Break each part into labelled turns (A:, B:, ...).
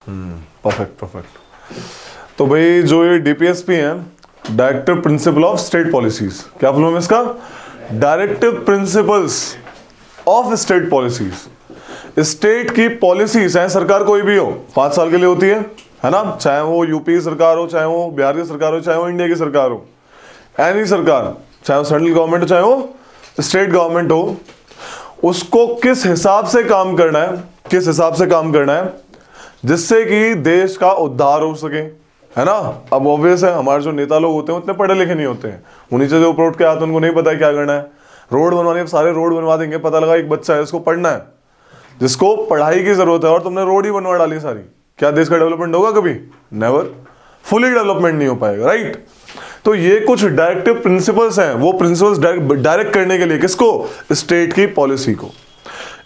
A: Perfect perfect. तो भाई जो ये डीपीएसपी है, directive principle of state policies, क्या बोलूं मैं इसका, directive principles of state policies. State की पॉलिसीज है, सरकार कोई भी हो 5 साल के लिए होती है ना, चाहे वो यूपी की सरकार हो, चाहे वो बिहार की सरकार हो, चाहे वो इंडिया की सरकार हो, एनी सरकार, चाहे वो सेंट्रल गवर्नमेंट हो, चाहे वो स्टेट गवर्नमेंट हो, उसको किस हिसाब से काम करना है, किस हिसाब से काम करना है जिससे कि देश का उद्धार हो सके, है ना। अब ऑब्वियस है, हमारे जो नेता लोग होते हैं उतने पढ़े लिखे नहीं होते हैं, उन्हीं से जो ऊपर उठ के आते हैं उनको नहीं पता है क्या करना है। रोड बनवाने, सारे रोड बनवा देंगे, पता लगा एक बच्चा है इसको पढ़ना है, जिसको पढ़ाई की जरूरत है, और तुमने रोड ही बनवा डाली सारी, क्या देश का डेवलपमेंट होगा कभी? नेवर। फुली डेवलपमेंट नहीं हो पाएगा, राइट। तो ये कुछ डायरेक्टिव प्रिंसिपल्स हैं, वो प्रिंसिपल्स डायरेक्ट करने के लिए किसको? स्टेट की पॉलिसी को।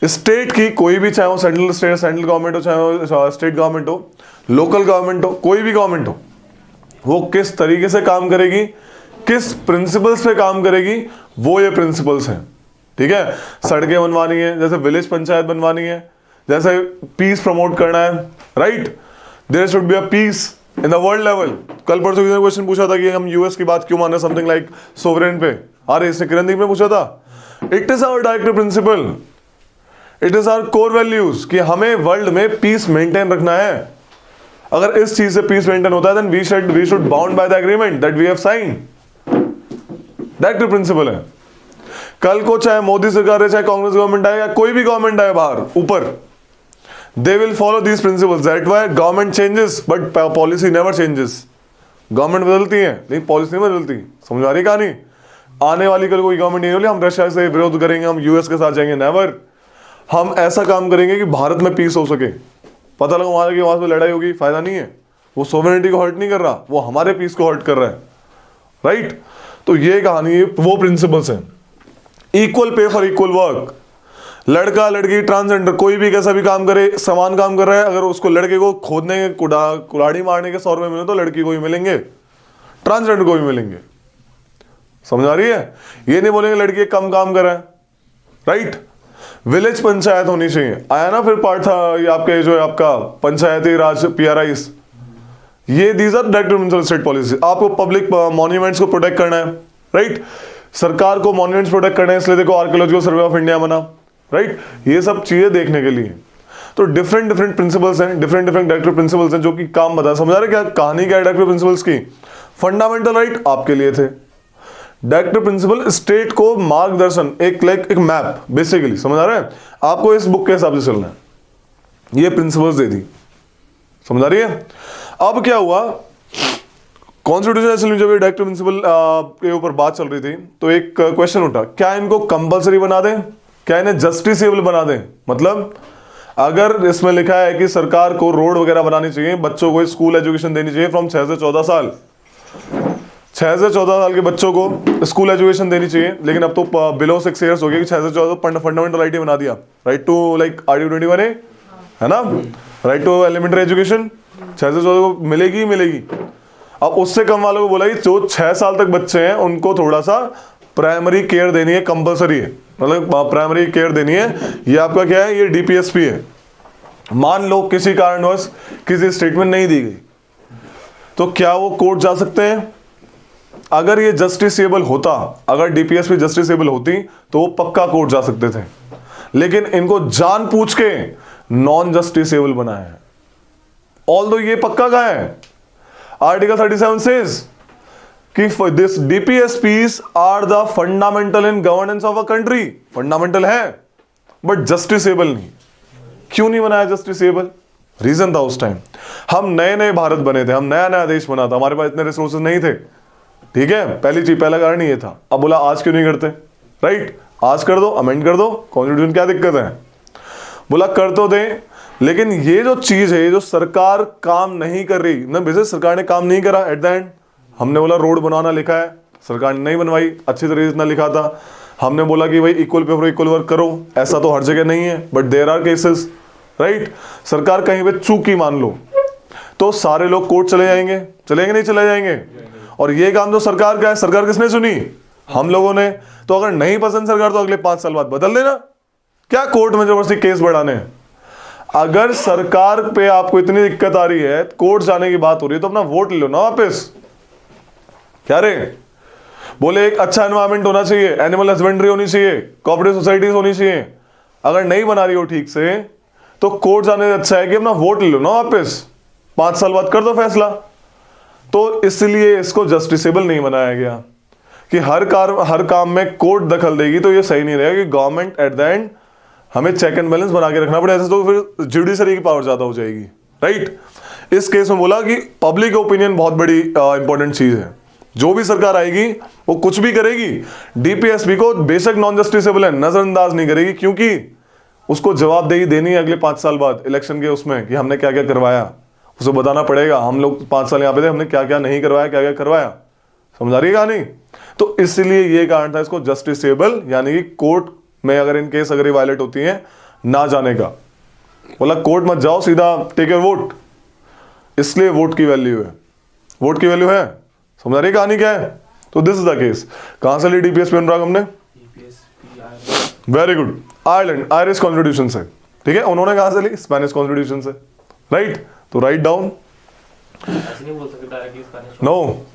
A: स्टेट की कोई भी, चाहे वो सेंट्रल गवर्नमेंट हो, चाहे वो स्टेट गवर्नमेंट हो, लोकल गवर्नमेंट हो, कोई भी गवर्नमेंट हो, वो किस तरीके से काम करेगी, किस प्रिंसिपल्स पे काम करेगी, वो ये प्रिंसिपल्स हैं, ठीक है। सड़कें बनवानी है, जैसे विलेज पंचायत बनवानी है, जैसे पीस प्रमोट करना है, right. There should be a peace in the world level. कल परसों किसी ने क्वेश्चन पूछा था कि हम यूएस की बात क्यों माने, समथिंग लाइक सोवरेन पे, अरे इसने किरणदीप ने पूछा था। It is our directive principle, it is our core values कि हमें वर्ल्ड में पीस मेंटेन रखना है। अगर इस चीज से पीस मेंटेन होता है then we should bound by the agreement that we have signed. Directive principle है। कल को चाहे मोदी सरकार है, चाहे कांग्रेस गवर्नमेंट आए, या कोई भी गवर्नमेंट आए बाहर ऊपर, they will follow these principles. That's why government changes but policy never changes. Government बदलती है लेकिन पॉलिसी नहीं बदलती। समझ आ रही कहानी? आने वाली कल कोई गवर्नमेंट नहीं बोली हम रशिया से विरोध करेंगे, हम यूएस के साथ जाएंगे, नेवर। हम ऐसा काम करेंगे कि भारत में पीस हो सके। पता लगा वहां से लड़ाई होगी, फायदा नहीं है। वो सोवरेनिटी को हर्ट नहीं कर रहा, वो हमारे पीस को हर्ट कर रहा है, राइट। तो ये कहानी, वो प्रिंसिपल्स हैं। Equal pay for equal work. लड़का लड़की ट्रांसजेंडर कोई भी कैसा भी काम करे, समान काम कर रहा है, अगर उसको लड़के को खोदने कुल्हाड़ी मारने के 100 रुपए मिले तो लड़की को भी मिलेंगे, ट्रांसजेंडर को भी मिलेंगे। समझ आ रही है? ये नहीं बोलेंगे लड़की कम काम कर रहा है, राइट। विलेज पंचायत होनी चाहिए। आया ना फिर पार्ट था ये आपके, जो है आपका पंचायती राज, पीआरआईस, ये these are directive principle state policy. आपको पब्लिक मॉन्यूमेंट्स को प्रोटेक्ट करना है, राइट। सरकार को मॉन्यूमेंट्स प्रोटेक्ट करना है, इसलिए देखो आर्कियोलॉजिकल सर्वे ऑफ इंडिया बना, राइट। ये सब चीजें देखने के लिए तो डिफरेंट डिफरेंट प्रिंसिपल्स हैं, डिफरेंट डिफरेंट डायरेक्टिव प्रिंसिपल्स हैं जो कि काम बता। समझ आ रहे क्या कहानी? क्या डायरेक्टिव प्रिंसिपल्स की? फंडामेंटल राइट आपके लिए थे। डायरेक्टिव प्रिंसिपल स्टेट को मार्गदर्शन, एक मैप बेसिकली। समझ आ रहा है? आपको इस बुक के हिसाब से चलना है। ये प्रिंसिपल्स दे दी, समझ आ रही है? अब क्या हुआ, कॉन्स्टिट्यूशन असेंबली जब डायरेक्टिव प्रिंसिपल के ऊपर बात चल रही थी तो एक क्वेश्चन उठा, क्या इनको कंपलसरी बना दें, क्या इन्हें जस्टिसेबल बना दें? मतलब अगर इसमें लिखा है कि सरकार को रोड वगैरह बनानी चाहिए, बच्चों को स्कूल एजुकेशन देनी चाहिए फ्रॉम 6 से 14 साल, 6 से 14 साल के बच्चों को स्कूल एजुकेशन देनी चाहिए, लेकिन अब तो बिलो 6 ईयर्स हो गया कि 6 से 14 फंडामेंटल राइट ही बना दिया, right to like article 21A, है ना, राइट टू एलिमेंट्री एजुकेशन 6 से 14 को मिलेगी ही मिलेगी। अब उससे कम वालों को बोला कि जो 6 साल तक बच्चे हैं उनको थोड़ा सा प्राइमरी केयर देनी है, कंपलसरी है, मतलब प्राइमरी केयर देनी है। ये आपका क्या है? ये डीपीएसपी है। मान लो किसी कारणवश किसी स्टेटमेंट नहीं दी गई तो क्या वो कोर्ट जा सकते हैं? अगर ये जस्टिसेबल होता, अगर डीपीएसपी जस्टिसेबल होती तो वो पक्का कोर्ट जा सकते थे, लेकिन इनको जानबूझ के नॉन जस्टिसेबल बनाया है। ऑल्दो ये पक्का कहां है? आर्टिकल 37 सेज कि this DPSPs are the fundamental in governance of a country. Fundamental है बट जस्टिसेबल नहीं। क्यों नहीं बनाया जस्टिसेबल? रीजन था उस टाइम हम नए नए भारत बने थे, हम नया नया देश बना था, हमारे पास इतने रिसोर्सेज नहीं थे, ठीक है। पहला कारण ये था। अब बोला आज क्यों नहीं करते, राइट? आज कर दो, अमेंड कर दो कॉन्स्टिट्यूशन, क्या दिक्कत है? बोला कर तो दे, लेकिन ये जो चीज है, जो सरकार काम नहीं कर रही ना, बेसिस सरकार ने काम नहीं करा। एट द एंड हमने बोला रोड बनाना लिखा है, सरकार ने नहीं बनवाई अच्छी तरीके से, जितना लिखा था। हमने बोला कि भाई equal pay for equal work करो, ऐसा तो हर जगह नहीं है, but there are cases, right. सरकार कहीं पे चूकी मान लो तो सारे लोग कोर्ट चले जाएंगे, चलेंगे नहीं चले जाएंगे। और ये काम जो सरकार का है, सरकार किसने चुनी? हम लोगों ने। तो अगर नहीं पसंद सरकार तो अगले 5 साल बाद बदल देना, क्या कोर्ट में जबरदस्ती केस बढ़ाने हैं। अगर सरकार पे आपको इतनी दिक्कत आ रही है, कोर्ट जाने की बात हो रही है, तो अपना वोट ले लो ना वापस। क्या रे, बोले एक अच्छा एनवायरमेंट होना चाहिए, एनिमल हस्बेंड्री होनी चाहिए, कोऑपरेटिव सोसाइटीज होनी चाहिए। अगर नहीं बना रही हो ठीक से, तो कोर्ट जाने से अच्छा है कि अपना वोट ले लो ना वापस, 5 साल बाद कर दो फैसला। तो इसलिए इसको जस्टिसेबल नहीं बनाया गया कि हर काम में कोर्ट दखल देगी, तो ये सही नहीं रहेगा कि गवर्नमेंट एट द एंड हमें चेक एंड बैलेंस बना के रखना पड़े, ऐसे तो फिर जुडिशरी की पावर ज्यादा हो जाएगी, राइट। इस केस में बोला कि पब्लिक ओपिनियन बहुत बड़ी इंपॉर्टेंट चीज है। जो भी सरकार आएगी वो कुछ भी करेगी, डीपीएसपी को बेशक नॉन जस्टिसेबल है, नजरअंदाज नहीं करेगी, क्योंकि उसको जवाबदेही देनी है अगले 5 साल बाद इलेक्शन के उसमें कि हमने क्या क्या करवाया। उसे बताना पड़ेगा, हम लोग 5 साल यहाँ पे थे, हमने क्या क्या नहीं करवाया, क्या क्या करवाया। समझ आ रही है कहानी। तो इसलिए ये कारण था इसको जस्टिसेबल, यानी कि कोर्ट में अगर इन केस अगर ये वायलेट होती है ना जाने का। बोला कोर्ट मत जाओ, सीधा टेक योर वोट। इसलिए वोट की वैल्यू है, वोट की वैल्यू है। समझ आ रही कहानी क्या है। तो दिस इज द केस। कहां से ली डीपीएसपी अनुराग हमने? Very good, Ireland, Irish constitution से। ठीक है, उन्होंने कहां से ली? स्पेनिश कॉन्स्टिट्यूशन से, राइट। तो right down, no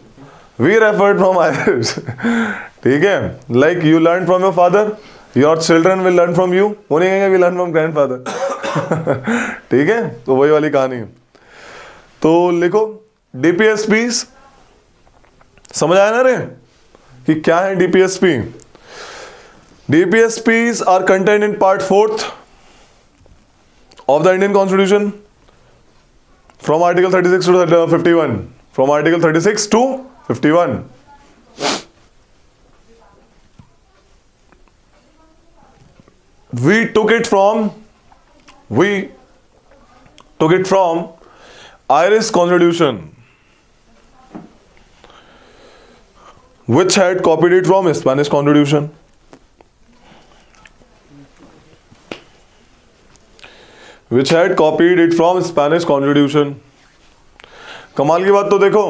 A: we referred from Irish. ठीक है, like you learn from your father, your children will learn from you, वो नहीं कहेंगे वी लर्न फ्रॉम ग्रैंडफादर। ठीक है, तो वही वाली कहानी है। तो लिखो डीपीएसपी, समझ आया ना रे कि क्या है DPSP? DPSPs are contained in part 4th of the Indian Constitution from Article 36 to 51. From Article 36 to 51. We took it from Irish Constitution, which had copied it from Spanish Constitution. Which had copied it from Spanish Constitution. कमाल की बात तो देखो,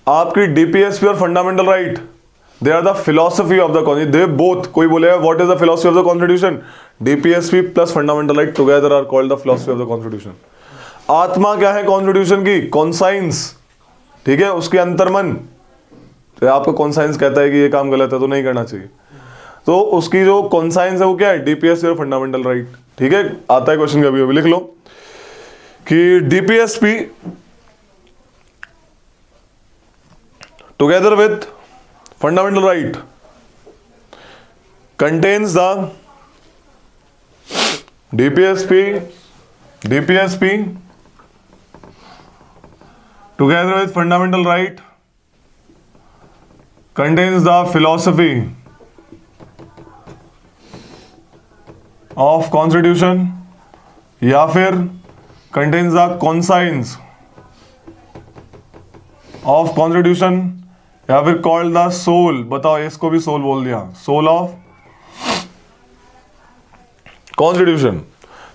A: आपकी DPSP और fundamental right, they are the philosophy of the constitution, they both. कोई बोले what is the philosophy of the constitution? DPSP plus fundamental right together are called the philosophy of the constitution. आत्मा क्या है constitution की? Conscience. ठीक है, उसके अंतर्मन। तो आपका कॉन्साइंस कहता है कि ये काम गलत है तो नहीं करना चाहिए, तो उसकी जो कॉन्साइंस है वो क्या है? डीपीएसपी और फंडामेंटल राइट। ठीक है, आता है क्वेश्चन कभी, लिख लो कि DPSP together with fundamental right contains the DPSP together with fundamental right contains the philosophy of constitution, या फिर contains the conscience of constitution, या फिर called the soul। बताओ, इसको भी soul बोल दिया, soul of constitution।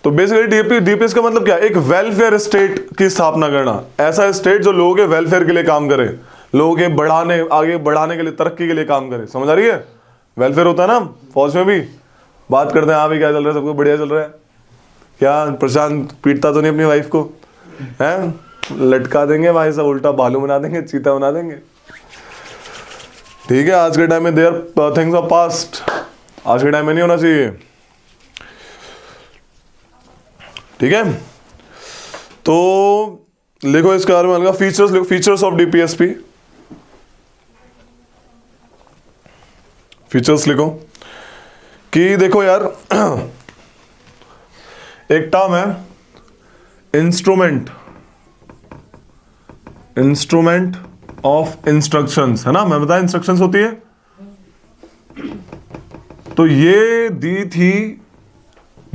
A: तो बेसिकली डीपीएस का मतलब क्या है? एक वेलफेयर स्टेट की स्थापना करना, ऐसा स्टेट जो लोगों के वेलफेयर के लिए काम करे, लोगों के आगे बढ़ाने के लिए, तरक्की के लिए काम करे। समझ आ रही है? वेलफेयर होता है ना, फौज में भी बात करते हैं, हाँ भी क्या चल रहा है, सबको बढ़िया चल रहा है, क्या प्रशांत पीटता तो नहीं अपनी वाइफ को, हैं? लटका देंगे भाई साहब, उल्टा भालू बना देंगे, चीता बना देंगे। ठीक है, आज के टाइम में देयर थिंग्स आर पास्ट, आज के टाइम में नहीं होना चाहिए। ठीक है, तो लिखो इसके बारे में हल्का फीचर्स लिखो, फीचर्स ऑफ डीपीएसपी। फीचर्स लिखो कि देखो यार, एक टर्म है इंस्ट्रूमेंट ऑफ इंस्ट्रक्शंस, है ना? मैं बताया इंस्ट्रक्शंस होती है, तो ये दी थी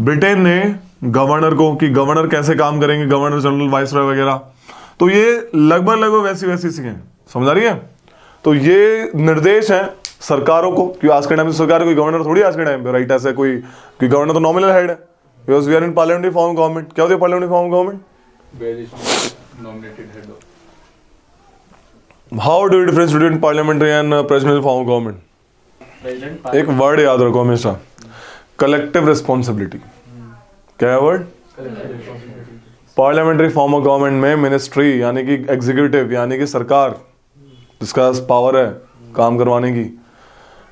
A: ब्रिटेन ने गवर्नर को कि गवर्नर कैसे काम करेंगे, गवर्नर जनरल, वाइसरॉय वगैरह। तो ये लगभग वैसी सी हैं। समझ आ रही है? तो ये निर्देश है सरकारों को, क्योंकि आज के टाइम में सरकार कोई गवर्नर थोड़ी आज के टाइम पे, राइट? ऐसा कोई गवर्नर तो नॉमिनल हेड है, because we are in parliamentary form government. क्या होती है parliamentary form government? How do you difference between parliamentary and presidential form of government? एक वर्ड याद रखो हमेशा, कलेक्टिव रिस्पॉन्सिबिलिटी। क्या है word? Parliamentary form of government में मिनिस्ट्री यानी कि एग्जीक्यूटिव यानी कि सरकार जिसका पावर है काम करवाने की,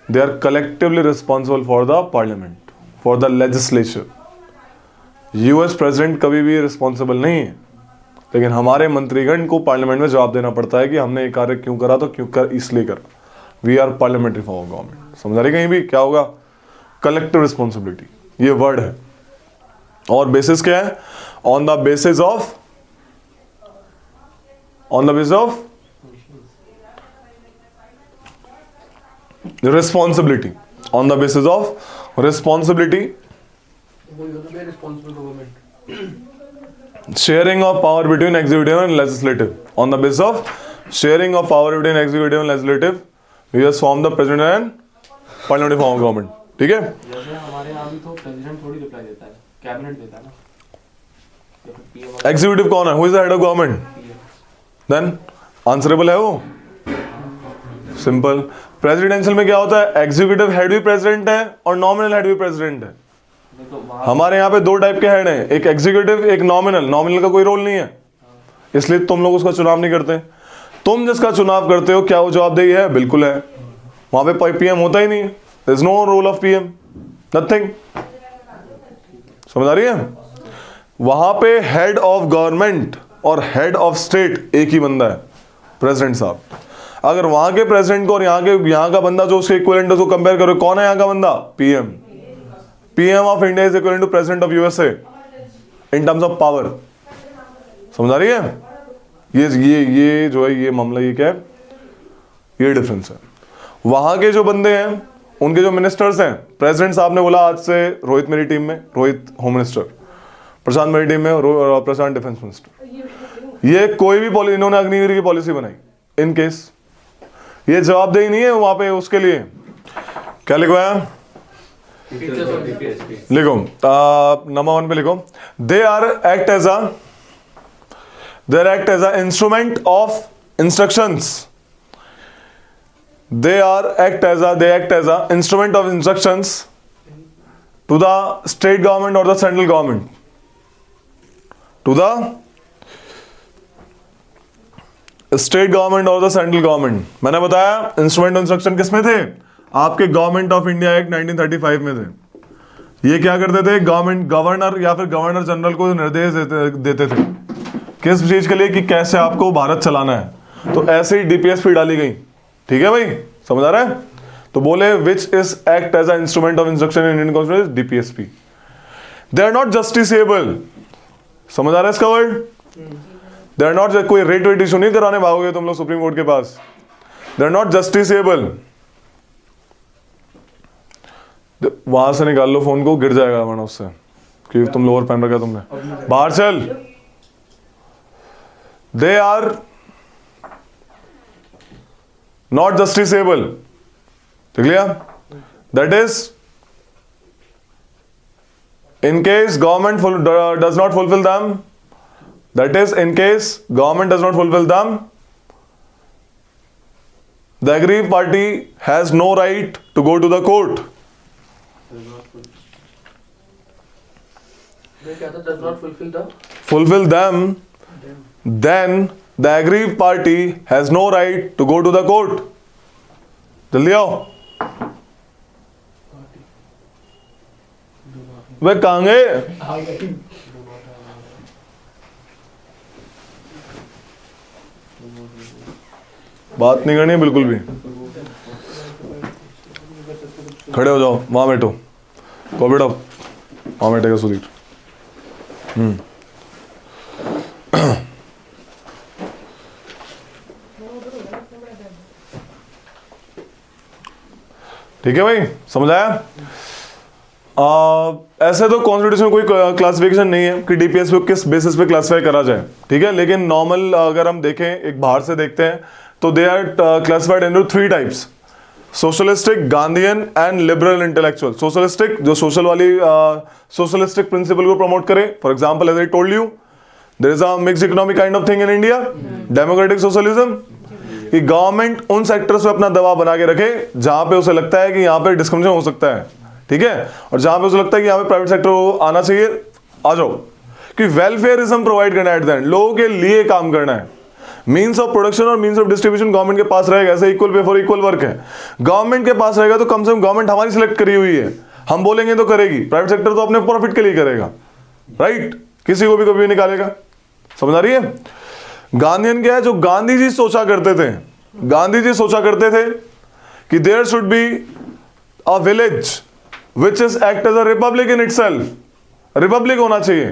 A: they are collectively responsible for the parliament, for the legislature. US president कभी भी रिस्पॉन्सिबल नहीं है, लेकिन हमारे मंत्रीगण को पार्लियामेंट में जवाब देना पड़ता है कि हमने ये कार्य क्यों करा, तो क्यों कर, इसलिए करा। We are parliamentary form of government. समझ रही कहीं भी क्या होगा? कलेक्टिव रिस्पॉन्सिबिलिटी, ये वर्ड है। और बेसिस क्या है? On the basis of responsibility, on the basis of responsibility, sharing of power between executive and legislative. On the basis of sharing of power between executive and legislative, we just form the president and parliamentary form of government. ठीक है?
B: जैसे हमारे यहाँ भी तो president थोड़ी reply देता है, कैबिनेट देता है ना।
A: एग्जीक्यूटिव कौन है? Who is the head of government? Then answerable है वो? सिंपल। प्रेसिडेंशियल में क्या होता है? एग्जीक्यूटिव हेड भी प्रेसिडेंट है और नॉमिनल हेड भी प्रेसिडेंट है। हमारे यहाँ पे दो टाइप के हेड हैं, एक एग्जीक्यूटिव एक नॉमिनल। नॉमिनल का कोई रोल नहीं है, इसलिए तुम लोग उसका चुनाव नहीं करते। तुम जिसका चुनाव करते हो क्या वो जवाबदेही है? बिल्कुल है। वहां पे पीएम होता ही नहीं, there is no role of PM, nothing. समझ आ रही है? वहां पे हेड ऑफ गवर्नमेंट और हेड ऑफ स्टेट एक ही बंदा है, प्रेसिडेंट साहब। अगर वहां के प्रेसिडेंट को और यहाँ का बंदा जो उसके इक्विवेलेंट है उसको कंपेयर करो, कौन है यहाँ का बंदा? PM. PM of India is equivalent to President of USA in terms of power. समझ आ रही है? ये जो है ये मामला, ये क्या है? ये डिफरेंस है। वहां के जो बंदे हैं उनके जो मिनिस्टर्स हैं, प्रेसिडेंट साहब ने बोला आज से रोहित मेरी टीम में, रोहित होम मिनिस्टर, प्रशांत मेरी टीम में, प्रशांत डिफेंस मिनिस्टर। ये कोई भी पॉलिसी, इन्होंने अग्निवीर की पॉलिसी बनाई इन केस, ये जवाबदेही नहीं है वहां पे उसके लिए। क्या लिखवाया? लिखो नंबर 1 पे लिखो, they act as a instrument of instructions. They act as a instrument of instructions to the state government or the central government. To the state government or the central government. मैंने बताया instrument instruction किस में थे? आपके government of India act 1935 में थे। ये क्या करते थे? गवर्नर या फिर गवर्नर जनरल को निर्देश देते थे किस चीज के लिए, कि कैसे आपको भारत चलाना है। तो ऐसे ही डीपीएसपी डाली गई। ठीक है भाई, समझ आ रहा है? तो बोले which is act as a instrument of instruction in Indian constitution, DPSP. They are not justiciable. समझ आ रहा है इसका वर्ड? दे आर नॉट, कोई रेट वेट इशू नहीं कराने भागोगे तुम लोग सुप्रीम कोर्ट के पास। They are not justiciable. वहां से निकाल लो फोन को, गिर जाएगा वरना उससे, क्योंकि तुम लोअर पहन रखा तुमने। बाहर चल। They are not justiciable. Clear? That is, in case government does not fulfill them, that is, in case government does not fulfill them, the aggrieved party has no right to go to the court.
B: Does not
A: fulfill them, then the aggrieved party has no right to go to the court. जल्दी आओ। वे कहाँ गए? बात नहीं करनी है बिल्कुल भी। खड़े हो जाओ, वहां बैठो। को बैठो, वहां बैठेगा सुधीर। ठीक है भाई, समझ आया? ऐसे तो कॉन्स्टिट्यूशन में कोई क्लासिफिकेशन नहीं है कि डीपीएस को किस बेसिस पे क्लासिफाई करा जाए। ठीक है, लेकिन नॉर्मल अगर हम देखें, एक बाहर से देखते हैं, तो they are classified into 3 types: socialistic, Gandhian and liberal intellectual. Socialistic, जो सोशल वाली सोशलिस्टिक प्रिंसिपल को प्रमोट करे। For example, as I told you, there is a mix economic kind of thing in India, democratic socialism, कि government उन sectors पे अपना दबाव बना के रखे जहां पे उसे लगता है कि यहाँ पे डिस्क्रिमिनेशन हो सकता है। ठीक है, और जहां पे उसे लगता है कि यहाँ पे प्राइवेट सेक्टर आना चाहिए, आ जाओ। कि वेलफेयरिज्म प्रोवाइड करना है, एट द एंड लोगों के लिए काम करना है। मीन्स ऑफ प्रोडक्शन और मीन्स ऑफ डिस्ट्रीब्यूशन गवर्नमेंट के पास रहेगा, ऐसे equal pay for equal work है। गवर्नमेंट के पास रहेगा तो कम से कम गवर्नमेंट हमारी सिलेक्ट करी हुई है, हम बोलेंगे तो करेगी। प्राइवेट सेक्टर तो अपने प्रॉफिट के लिए करेगा, राइट, किसी को भी कभी निकालेगा। समझ आ रही है? गांधीयन क्या है? जो गांधी जी सोचा करते थे, गांधी जी सोचा करते थे कि there should be a village which is act as a republic in itself. Republic होना चाहिए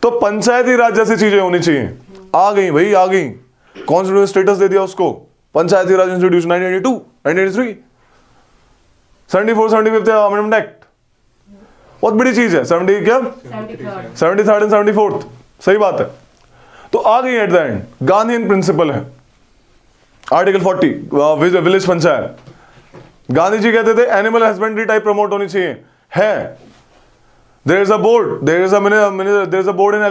A: तो पंचायती राज जैसी चीजें होनी चाहिए। आ गई भाई, आ गई, कॉन्स्टिट्यूशन स्टेटस दे दिया उसको, पंचायती राज इंस्टीट्यूशन 1982, 1983, 74, 75 अमेंडमेंट एक्ट, बहुत बड़ी चीज है। 73rd एंड 74th, सही बात है। तो आ गई at the end, Gandhian principle है। आर्टिकल 40 विलेज पंचायत, गांधी जी कहते थे एनिमल हस्बेंड्री टाइप प्रमोट होनी चाहिए, है। There is a board, there is a board in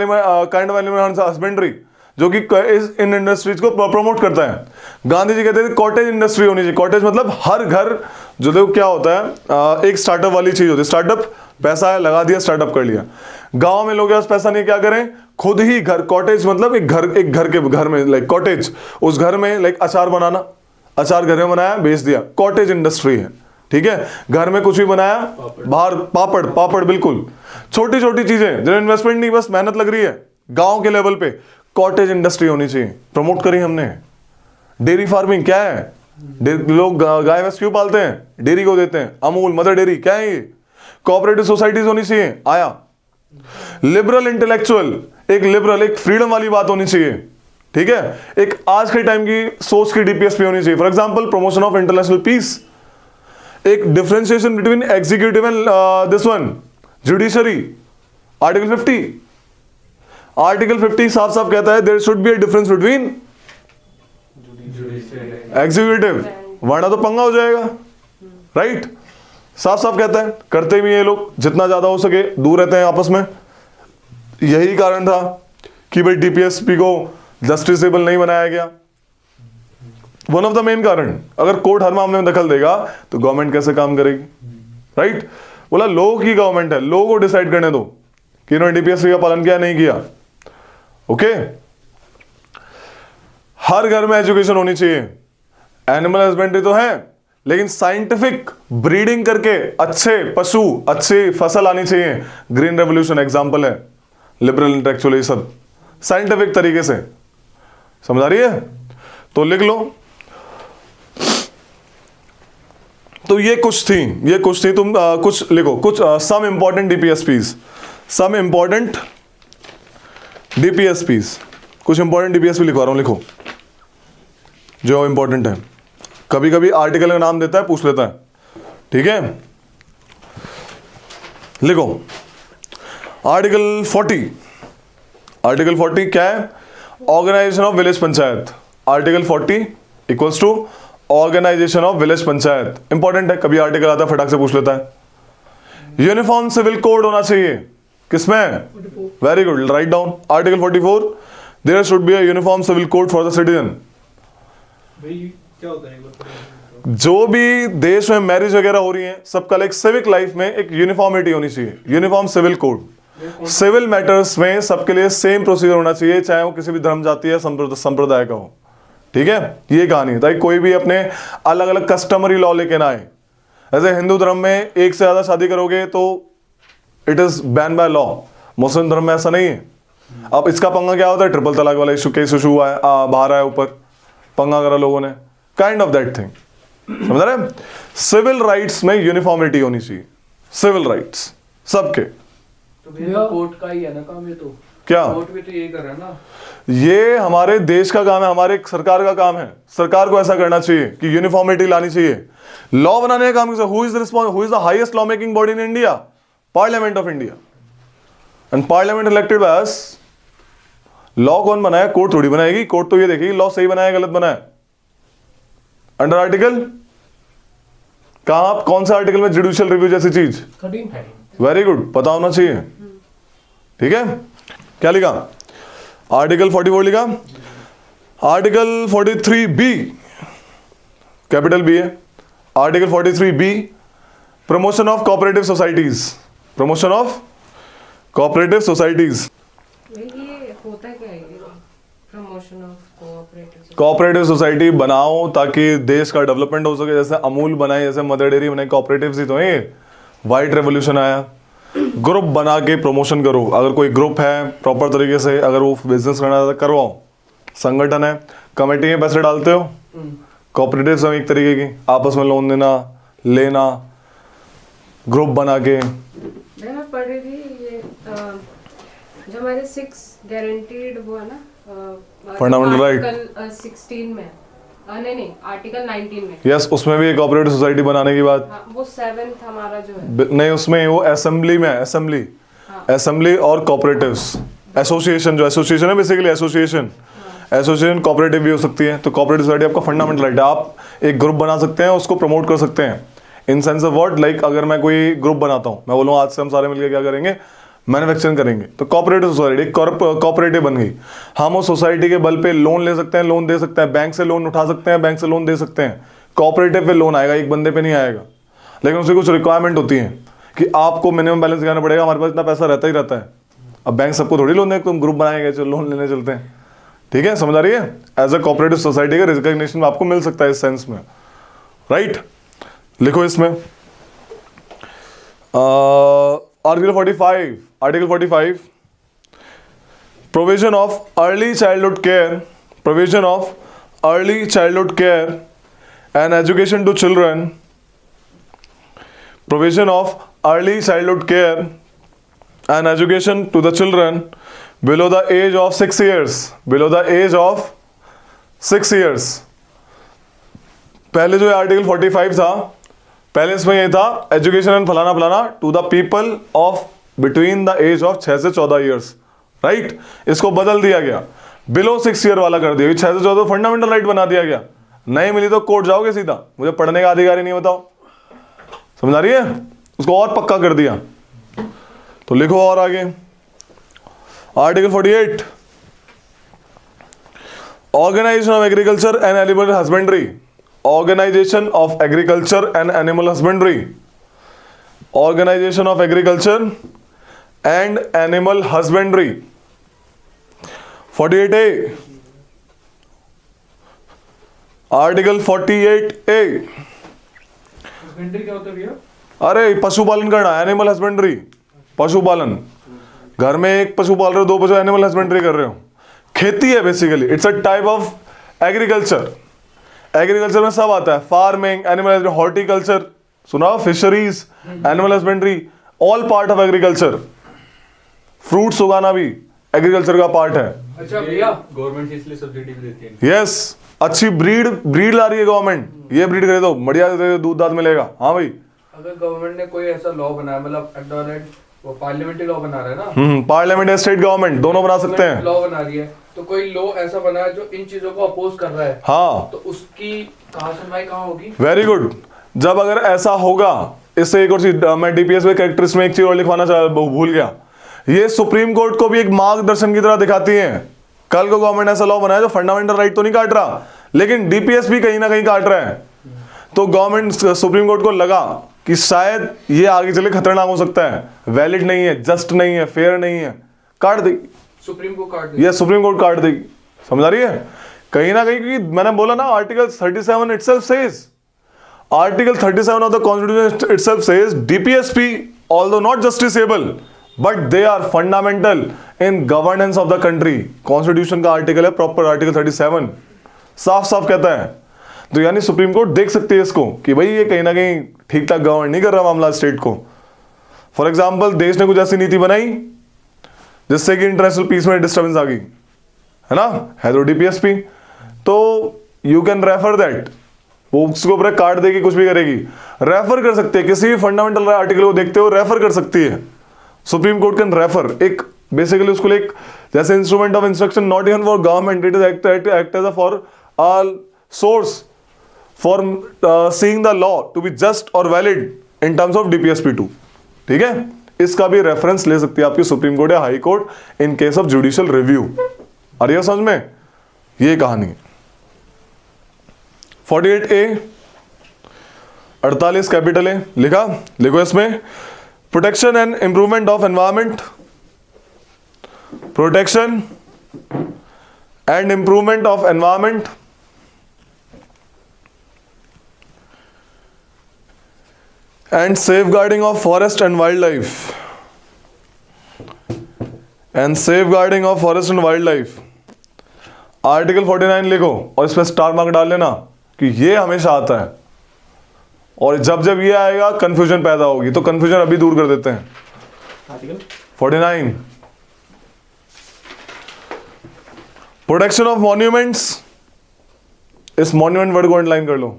A: kind of animal husbandry जो कि इस इन इंडस्ट्रीज को प्रमोट करता है। गांधी जी कहते थे कॉटेज इंडस्ट्री होनी चाहिए। कॉटेज मतलब हर घर, जो देखो क्या होता है, एक स्टार्टअप वाली चीज होती है। स्टार्टअप, पैसा है, लगा दिया, स्टार्टअप कर लिया। गांव में लोग के पास पैसा नहीं, क्या करें, खुद ही घर, कॉटेज मतलब एक घर में, लाइक कॉटेज, उस घर में लाइक अचार बनाना, अचार घर में बनाया, बेच दिया, कॉटेज इंडस्ट्री है। ठीक है, घर में कुछ भी बनाया, बाहर पापड़, बिल्कुल छोटी छोटी चीजें जिन्हें इन्वेस्टमेंट नहीं, बस मेहनत लग रही है, गांव के लेवल पे कॉटेज इंडस्ट्री होनी चाहिए, प्रमोट करी हमने। डेयरी फार्मिंग क्या है, लोग गाय भैंस क्यों पालते हैं, डेयरी को देते हैं, अमूल, मदर डेयरी, क्या है ये, कोऑपरेटिव सोसाइटीज होनी चाहिए, आया। लिबरल इंटेलेक्चुअल, एक लिबरल, एक फ्रीडम वाली बात होनी चाहिए। ठीक है, एक आज के टाइम की सोच की डीपीएसपी होनी चाहिए। For example promotion of international peace, एक differentiation between executive and this one judiciary. Article 50 साफ साफ कहता है there should be a difference between executive, वरना तो पंगा हो जाएगा, राइट। साफ साफ कहता है, करते भी ये लोग जितना ज्यादा हो सके दूर रहते हैं आपस में। यही कारण था कि भाई डीपीएसपी को जस्टिसेबल नहीं बनाया गया, वन ऑफ द मेन कारण। अगर कोर्ट हर मामले में दखल देगा तो गवर्नमेंट कैसे काम करेगी, राइट। बोला लोगों की गवर्नमेंट है, लोगों को डिसाइड करने दो कि इन्होंने डीपीएसपी का पालन किया नहीं किया। ओके, हर घर में एजुकेशन होनी चाहिए। एनिमल हस्बेंड्री तो है, लेकिन साइंटिफिक ब्रीडिंग करके अच्छे पशु, अच्छी फसल आनी चाहिए। ग्रीन रेवोल्यूशन एग्जांपल है, लिबरल इंटेलेक्चुअल, ये सब साइंटिफिक तरीके से। समझ आ रही है? तो लिख लो। तो ये कुछ थी, तुम कुछ लिखो, कुछ some important DPSPs, some important DPSPs, कुछ इंपॉर्टेंट डीपीएसपी लिखवा रहा हूं, लिखो जो इंपॉर्टेंट है। कभी कभी आर्टिकल का नाम देता है, पूछ लेता है, ठीक है। लिखो आर्टिकल 40, आर्टिकल 40 क्या है, organisation of village panchayat. Article 40 equals to organisation of village panchayat. Important है, कभी आर्टिकल आता है फटाक से पूछ लेता है। यूनिफॉर्म सिविल कोड होना चाहिए, किसमें, very good, right down. Article 44 there should be a uniform civil code for the citizen.
C: क्या होता है?
A: जो भी देश में मैरिज वगैरह हो रही है, सबका लाइक सिविक लाइफ में एक यूनिफॉर्मिटी होनी चाहिए, uniform civil code. Civil matters में सबके लिए सेम प्रोसीजर होना चाहिए, चाहे वो किसी भी धर्म, जाति या संप्रदाय का हो। ठीक है, ये कहानी है, ताकि कोई भी अपने अलग अलग कस्टमरी लॉ लेके ना आए। ऐसे हिंदू धर्म में एक से ज्यादा शादी करोगे तो it is ban by law, Muslim धर्म में ऐसा नहीं है। अब इसका पंगा क्या होता है, ट्रिपल तलाक वाला इशू, केस इशू हुआ है, बाहर आया ऊपर, पंगा करा लोगों ने, काइंड ऑफ दैट थिंग। समझ रहे हैं? सिविल राइट्स में यूनिफॉर्मिटी होनी चाहिए, सिविल राइट्स सबके।
B: तो भैया कोर्ट का ही है ना काम, ये तो
A: क्या
B: कोर्ट भी तो ये कर रहा है ना।
A: ये हमारे देश का काम है, हमारे सरकार का काम है। सरकार को ऐसा करना चाहिए कि यूनिफॉर्मिटी लानी चाहिए। लॉ बनाने का काम किसका, who is the highest law making body in India, parliament of India, and parliament elected by us. Law कौन बनाया, कोर्ट थोड़ी बनाएगी, कोर्ट तो ये देखेगी लॉ सही बनाया गलत बनाया। अंडर आर्टिकल कहां, कौन सा आर्टिकल में जुडिशियल रिव्यू जैसी चीज, वेरी गुड, पता होना चाहिए। ठीक है, क्या लिखा, आर्टिकल 44 लिखा। आर्टिकल 43B, कैपिटल बी है। Article 43B, promotion of cooperative societies, promotion of cooperative societies.
D: ये होता क्या है ये promotion of cooperative?
A: Cooperative society बनाओ ताकि देश का डेवलपमेंट हो सके। जैसे अमूल बनाई, जैसे मदर डेयरी बनाई, कोऑपरेटिव्स ही तो है। वाइट रेवोल्यूशन आया, ग्रुप बना के प्रमोशन करो। अगर कोई ग्रुप है प्रॉपर तरीके से, अगर वो बिजनेस करना है तो करवाओ। संगठन है, कमेटी में पैसे डालते हो, कोऑपरेटिव्स हैं एक तरीके की, आपस में लोन देना लेना, ग्रुप बना के।
D: मैं पढ़ रही थी ये जो हमारे 6 गारंटीड वो है ना
A: फंडामेंटल राइट,
D: आर्टिकल 16 में नहीं आर्टिकल 19 में।
A: यस, उसमें भी एक कोऑपरेटिव सोसाइटी बनाने की बात।
D: हाँ, वो 7th हमारा जो है
A: नहीं, उसमें वो असेंबली में, असेंबली और कोऑपरेटिव्स एसोसिएशन, जो एसोसिएशन है बेसिकली एसोसिएशन कोऑपरेटिव भी हो सकती है। तो कोऑपरेटिव सोसाइटी आपका फंडामेंटल राइट है। आप एक ग्रुप बना सकते हैं, उसको प्रमोट कर सकते हैं in sense of what, like अगर मैं कोई ग्रुप बनाता हूँ, मैं बोलूँ आज से हम सारे मिलकर क्या करेंगे, मैन्युफैक्चरिंग करेंगे, तो कोऑपरेटिव सोसाइटी कोऑपरेटिव बन गई। हम उस सोसाइटी के बल पे लोन ले सकते हैं, लोन दे सकते हैं, बैंक से लोन उठा सकते हैं, बैंक से लोन दे सकते हैं। कोऑपरेटिव पे लोन आएगा, एक बंदे पे नहीं आएगा, लेकिन उसकी कुछ रिक्वायरमेंट होती है कि आपको मिनिमम बैलेंस दिखाना पड़ेगा। हमारे पास इतना पैसा रहता ही रहता है। अब बैंक सबको थोड़ी लोन देगा, तुम ग्रुप बनाएंगे चलो लोन लेने चलते हैं। ठीक है, समझ आ रही है? एज अ कोऑपरेटिव सोसाइटी का रिकॉग्निशन आपको मिल सकता है इस सेंस में, राइट? लिखो इसमें article 45 provision of early childhood care and education to children, provision of early childhood care and education to the children below the age of 6 years, पहले जो आर्टिकल 45 था, पहले इसमें ये था एजुकेशन एंड फलाना फलाना to the people of between the age of 6 से 14 ईयर्स, राइट? इसको बदल दिया गया, बिलो 6 ईयर वाला कर दिया। 6 से 14 फंडामेंटल राइट बना दिया गया। नहीं मिली तो कोर्ट जाओगे सीधा, मुझे पढ़ने का अधिकार ही नहीं, बताओ। समझ आ रही है? उसको और पक्का कर दिया। तो लिखो और आगे article 48 organisation of agriculture and animal husbandry, organisation of agriculture and animal husbandry, organisation of agriculture and animal husbandry. 48A article 48A
C: husbandry क्या होता है भैया?
A: अरे पशुपालन करना, एनिमल हस्बेंड्री, पशुपालन। घर में एक पशु पाल रहे हो, 2 पशु, एनिमल हस्बेंड्री कर रहे हो। खेती है basically, it's a type of agriculture. Agriculture में सब आता है, फार्मिंग, एनिमल हस्बेंड्री, हॉर्टिकल्चर, सुना, fisheries, animal husbandry, all part of agriculture. Fruits उगाना भी एग्रीकल्चर का पार्ट है।
C: अच्छा भैया,
B: गवर्नमेंट इसलिए सब्सिडी भी देती है।
A: यस, अच्छी ब्रीड ला रही है गवर्नमेंट, ये ब्रीड खरीदो, बढ़िया दूध दाद मिलेगा। हाँ भाई,
B: अगर गवर्नमेंट ने कोई ऐसा लॉ बनाया, मतलब एट वो पार्लियामेंट्री लॉ बना रहा है ना,
A: पार्लियामेंट या स्टेट गवर्नमेंट दोनों बना सकते हैं।
B: लॉ बना रही है, तो कोई लॉ ऐसा बना है जो इन चीजों को अपोज कर रहा है,
A: हाँ,
B: तो उसकी कहाँ सुनवाई कहाँ होगी?
A: Very good. जब अगर ऐसा होगा, इससे एक और चीज मैं डीपीएस में कैरेक्टर्स में एक चीज और लिखवाना भूल गया, ये सुप्रीम कोर्ट को भी एक मार्गदर्शन की तरह दिखाती है। कल को गवर्नमेंट ऐसा लॉ बनाया जो फंडामेंटल राइट तो नहीं काट रहा, लेकिन डीपीएस भी कहीं ना कहीं काट रहा है, तो गवर्नमेंट सुप्रीम कोर्ट को लगा कि शायद ये आगे चले खतरनाक हो सकता है, वैलिड नहीं है, जस्ट नहीं है, फेयर नहीं है, काट देगी
B: सुप्रीम कोर्ट काट देगी।
A: ये सुप्रीम कोर्ट काट देगी। समझ आ रही है? कहीं ना कहीं, क्योंकि मैंने बोला ना article 37 itself says, Article 37 of the Constitution itself says DPSP, although not justiciable, but they are fundamental in governance of the country. Constitution का आर्टिकल है प्रॉपर, आर्टिकल 37 साफ साफ कहता है। तो यानी सुप्रीम कोर्ट देख सकती है इसको कि भाई ये कहीं ना कहीं ठीक ठाक गवर्न नहीं कर रहा मामला स्टेट को। फॉर एग्जाम्पल, देश ने कुछ ऐसी नीति बनाई जिससे कि इंटरनेशनल पीस में डिस्टर्बेंस आ गई, है ना, है तो डीपीएसपी, तो यू कैन रेफर दैट, वो उसको ऊपर काट देगी, कुछ भी करेगी, रेफर कर सकते हैं किसी भी फंडामेंटल आर्टिकल को देखते हो, रेफर कर सकती है सुप्रीम कोर्ट कैन रेफर। एक बेसिकली उसको एक जैसे instrument of instruction, not even for government, it is act as a for all source for seeing the law to be just और valid in terms of DPSP2। ठीक है, इसका भी reference ले सकती है आपकी सुप्रीम कोर्ट या high court in case of judicial review. आ रही है समझ में? ये कहानी है। 48A 48 कैपिटल है, लिखा, लिखो इसमें, protection and improvement of environment, protection and improvement of environment, and safeguarding of forest and wildlife, and safeguarding of forest and wild life. Article 49 लिखो और इस पर स्टार मार्क डाल लेना कि ये हमेशा आता है, और जब जब ये आएगा कंफ्यूजन पैदा होगी, तो कंफ्यूजन अभी दूर कर देते हैं।
C: Article
A: 49, protection of monuments. इस मॉन्यूमेंट वर्ड को अंडरलाइन कर लो।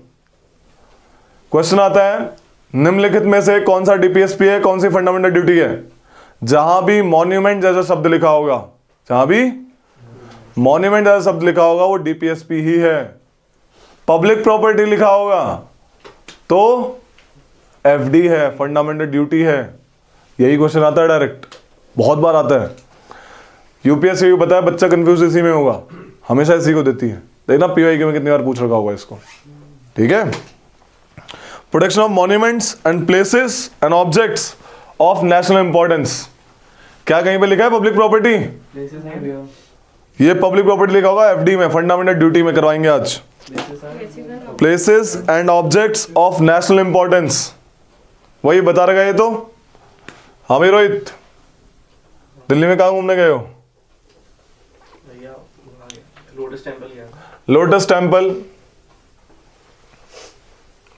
A: क्वेश्चन आता है, निम्नलिखित में से कौन सा डीपीएसपी है, कौन सी फंडामेंटल ड्यूटी है? जहां भी मॉन्यूमेंट जैसा शब्द लिखा होगा, जहां भी मॉन्यूमेंट जैसा शब्द लिखा होगा वो डीपीएसपी ही है। पब्लिक प्रॉपर्टी लिखा होगा तो एफडी है, फंडामेंटल ड्यूटी है। यही क्वेश्चन आता है डायरेक्ट, बहुत बार आता है। यूपीएससी को पता है बच्चा कंफ्यूज इसी में होगा, हमेशा इसी को देती है। देखना पीवाईक्यू में कितनी बार पूछ रखा होगा इसको। ठीक है, protection of monuments and places and objects of national importance. क्या कहीं पे लिखा है पब्लिक प्रॉपर्टी?
C: प्लेसेस है भैया,
A: ये पब्लिक प्रॉपर्टी लिखा होगा एफडी में, फंडामेंटल ड्यूटी में करवाएंगे आज। Places and objects of national importance, वही बता रखा है ये तो। हाँ भाई रोहित, दिल्ली में कहाँ घूमने गए हो?
C: भैया लोटस टेंपल गया।
A: लोटस टेम्पल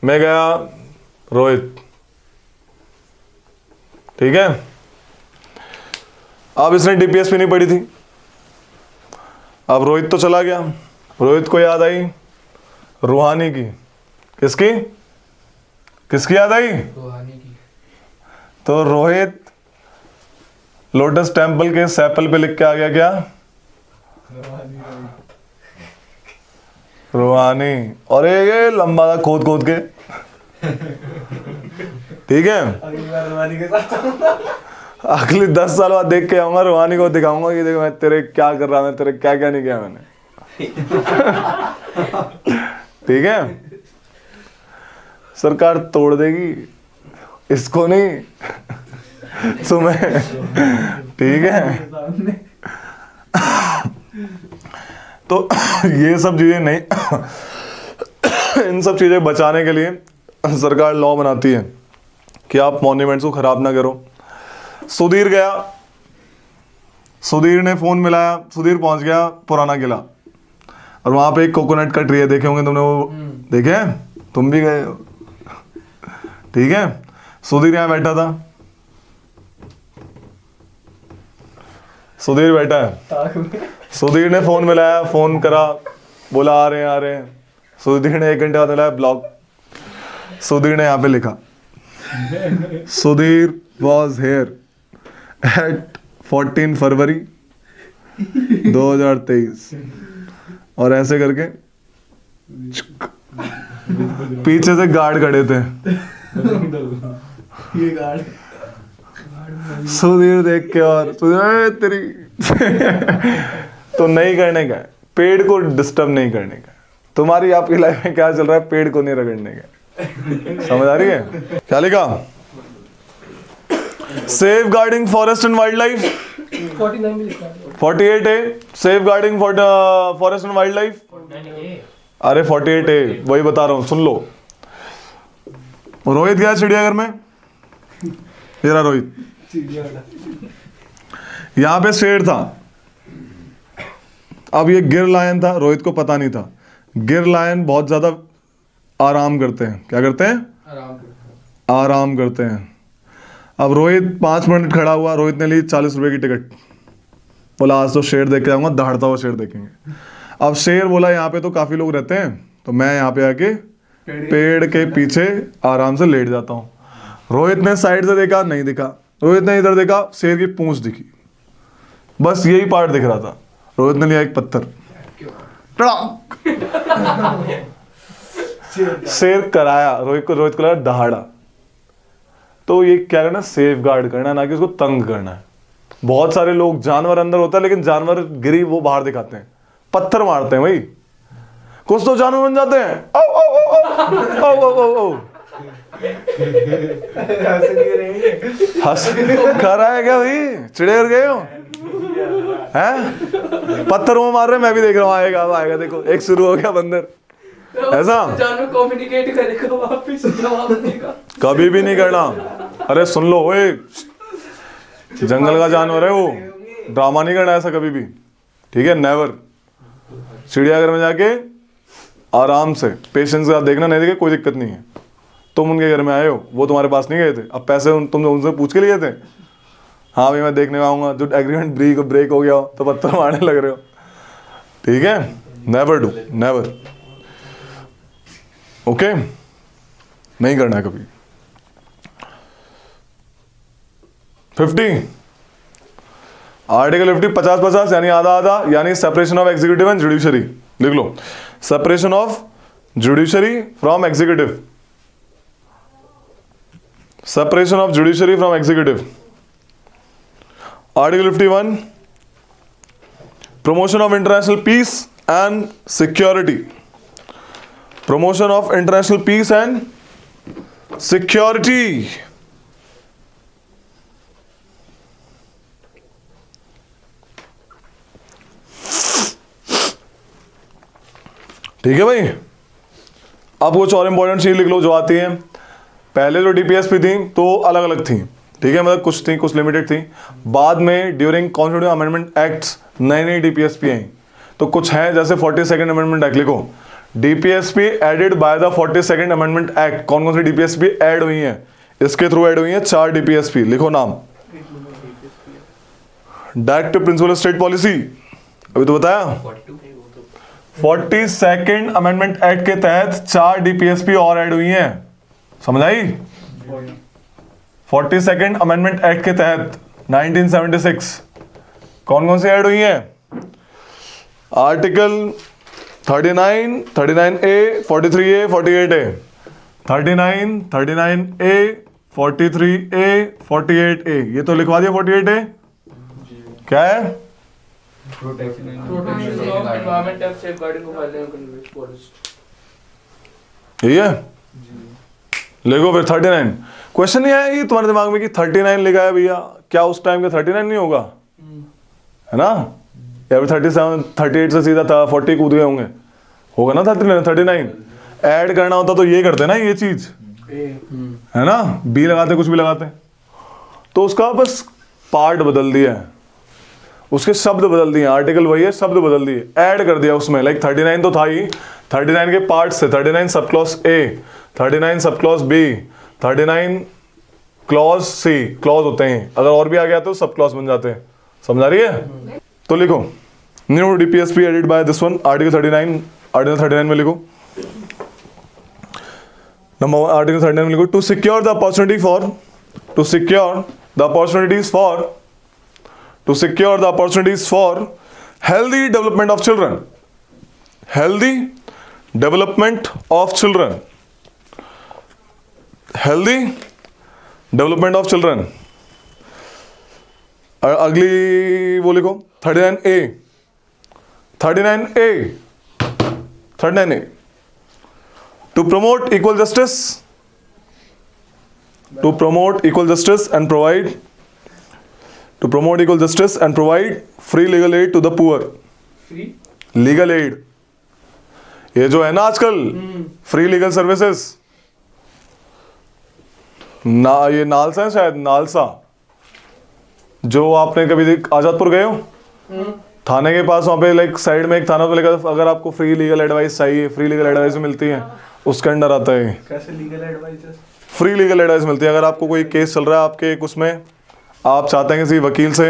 A: में गया रोहित। ठीक है, अब इसने डीपीएसपी नहीं पढ़ी थी, अब रोहित तो चला गया, रोहित को याद आई रूहानी की। किसकी? किसकी याद आई?
B: रूहानी की।
A: तो रोहित लोटस टेम्पल के सैपल पे लिख के आ गया क्या? रूहानी। और ये लंबा था खोद खोद के। ठीक है,
C: अगली बार रूहानी के साथ
A: अगले 10 साल बाद देख के आऊंगा, रूहानी को दिखाऊंगा कि देखो मैं तेरे क्या कर रहा, मैं तेरे क्या क्या नहीं किया मैंने। ठीक है, सरकार तोड़ देगी इसको, नहीं तुम्हें। ठीक है, तो ये सब चीजें नहीं, इन सब चीजें बचाने के लिए सरकार लॉ बनाती है कि आप मॉन्यूमेंट्स को खराब ना करो। सुधीर गया, सुधीर ने फोन मिलाया, सुधीर पहुंच गया पुराना किला, और वहां पे एक कोकोनट का ट्री है, देखे होंगे तुमने वो, देखे हैं? तुम भी गए हो। ठीक है, सुधीर यहां बैठा था, सुधीर बैठा है, सुधीर ने फोन मिलाया, फोन करा, बोला आ रहे हैं आ रहे हैं। सुधीर ने 1 घंटे बाद मिलाया, ब्लॉक। सुधीर ने यहाँ पे लिखा, सुधीर वॉज हेयर एट 14 फरवरी 2023, और ऐसे करके पीछे से गार्ड खड़े थे।
C: ये गार्ड
A: सुधीर देख के, और सुधीर तेरी तो नहीं करने का है, पेड़ को डिस्टर्ब नहीं करने का। तुम्हारी आपकी लाइफ में क्या चल रहा है, पेड़ को नहीं रगड़ने का। समझ आ रही है? क्या लिखा? Safeguarding forest and wildlife.
C: 49 भी लिखा है।
A: 48 है safeguarding forest and wildlife. अरे 48 है, वही बता रहा हूं, सुन लो। रोहित गया चिड़ियाघर में, ये रहा रोहित, यहां पे शेर था। अब ये गिर लायन था, रोहित को पता नहीं था। गिर लायन बहुत ज्यादा आराम करते हैं। क्या करते हैं? आराम करते हैं। अब रोहित 5 मिनट खड़ा हुआ, रोहित ने ली 40 रुपए की टिकट, बोला आज तो शेर देख के आऊंगा, दहाड़ता हुआ शेर देखेंगे। अब शेर बोला यहाँ पे तो काफी लोग रहते हैं, तो मैं यहाँ पे आके पेड़ के पीछे आराम से लेट जाता हूँ। रोहित ने साइड से देखा, नहीं दिखा। रोहित ने इधर देखा, शेर की पूंछ दिखी, बस यही पार्ट दिख रहा था। रोहित ने लिया एक पत्थर, शेर कराया, रोहित को लगा दहाड़ा। तो ये क्या करना, सेफ गार्ड करना, ना कि उसको तंग करना है। बहुत सारे लोग, जानवर अंदर होता है लेकिन जानवर गिरी वो बाहर दिखाते हैं, पत्थर मारते हैं भाई। कुछ तो जानवर बन जाते हैं, ओ ओ ओ ओ ओ ओ ओ हंस कर रहा है क्या भाई? चिड़ियाघर गए हो? हैं पत्थर में मार रहे, मैं भी देख रहा हूँ, आएगा अब आएगा, देखो एक शुरू हो गया बंदर। ऐसा
B: जानवर कम्युनिकेट करेगा, वापस जवाब देगा।
A: कभी भी नहीं करना। अरे सुन लो, ओए जंगल का जानवर है वो, ड्रामा नहीं करना ऐसा कभी भी, ठीक है? नेवर। चिड़ियाघर में जाके आराम से पेशेंस के साथ देखना, नहीं देखे कोई दिक्कत नहीं है। तुम उनके घर में आए हो, वो तुम्हारे पास नहीं गए थे, अब पैसे तुम उनसे पूछ के लिए थे, हाँ भाई मैं देखने आऊंगा, जो एग्रीमेंट ब्रेक हो गया हो तो पत्थर मारने लग रहे हो, ठीक है? Never do, never. ओके, नहीं करना है कभी। 50 आर्टिकल 50 50-50 यानी आधा आधा, यानी separation of executive and judiciary. लिख लो, separation of judiciary from executive, separation of judiciary from executive. Article 51 promotion of international peace and security, promotion of international peace and security. ठीक है भाई, अब कुछ और इंपॉर्टेंट चीज लिख लो जो आती है। पहले जो डीपीएसपी थी तो अलग अलग थी, ठीक है, मतलब कुछ थी, कुछ लिमिटेड थी। बाद में ड्यूरिंग कॉन्स्टिट्यूटिव अमेंडमेंट एक्ट्स नई नई डीपीएसपी आई, तो कुछ है जैसे 42nd अमेंडमेंट एक्ट। लिखो, DPSP added by the 42nd amendment act. कौन कौन सी डीपीएसपी ऐड हुई है? इसके थ्रू ऐड हुई है 4 डीपीएसपी। लिखो नाम, directive principle of state policy, अभी तो बताया। 42nd अमेंडमेंट एक्ट के तहत 4 डीपीएसपी और ऐड हुई हैं, समझ आई? 42nd अमेंडमेंट एक्ट के तहत 1976 कौन कौन सी ऐड हुई हैं? Article 39, 39A, 43A, 48A, 39, 39A, 43A, 48A, ये तो लिखवा दिया। 48A क्या है?
B: Protection of environment and safeguarding of wildlife and forest।
A: यही है, लिखो फिर 39। क्वेश्चन नहीं आया ये तुम्हारे दिमाग में कि 39 लिखा है भैया, क्या उस टाइम का 39 नहीं होगा, है ना? या फिर 37, 38 से सीधा था 40 कूद गए होंगे, होगा ना 39। ऐड करना होता तो ये करते ना, ये चीज है ना, बी लगाते, कुछ भी लगाते, तो उसका बस पार्ट बदल दिया है, उसके शब्द बदल दिए। आर्टिकल वही है, शब्द बदल दिए, ऐड कर दिया उसमें। लाइक 39 तो था ही, 39 के पार्ट से 39 सब क्लॉज ए, 39 सब clause B, 39 clause C, clause होते हैं, अगर और भी आ गया तो सब क्लॉज बन जाते हैं। समझ आ रही है? तो लिखो, new DPSP added by this one, article 39। Article 39 में लिखो, नंबर आर्टिकल 39 में लिखो, to secure the opportunity for, to secure the opportunities for, to secure the opportunities for healthy development of children, healthy development of children, healthy development of children। अगली वो लिखो 39A, 39A, 39A, to promote equal justice, to promote equal justice and provide, to promote equal justice and provide free legal aid to the poor।
B: Free
A: legal aid, ये जो है ना आजकल free legal services, ना ये NALSA है शायद, NALSA, जो आपने कभी आजादपुर गए हो, थाने के पास वहाँ पे लाइक साइड में एक थाना तो लेकर, अगर आपको फ्री लीगल एडवाइस चाहिए, फ्री लीगल एडवाइस मिलती है, उसके अंडर आता है।
C: कैसे legal advice?
A: Free legal advice मिलती है, अगर आपको कोई केस चल रहा है आपके उसमें, आप चाहते हैं किसी वकील से,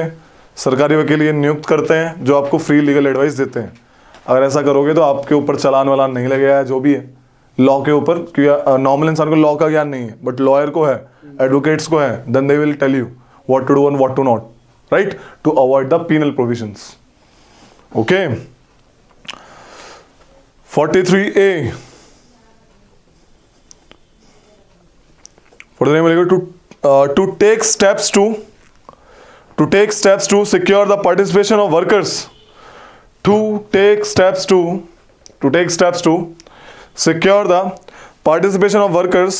A: सरकारी वकील ये नियुक्त करते हैं जो आपको फ्री लीगल एडवाइस देते हैं। अगर ऐसा करोगे तो आपके ऊपर चालान वालान नहीं लगेगा, जो भी है लॉ के ऊपर, क्योंकि नॉर्मल इंसान को लॉ का ज्ञान नहीं है, बट लॉयर को है, एडवोकेट्स को है, then they will tell you what to do and what to not, right, to avoid the penal provisions. Okay, 43A, 43 to take steps to secure the participation of workers, to take steps to secure the participation of workers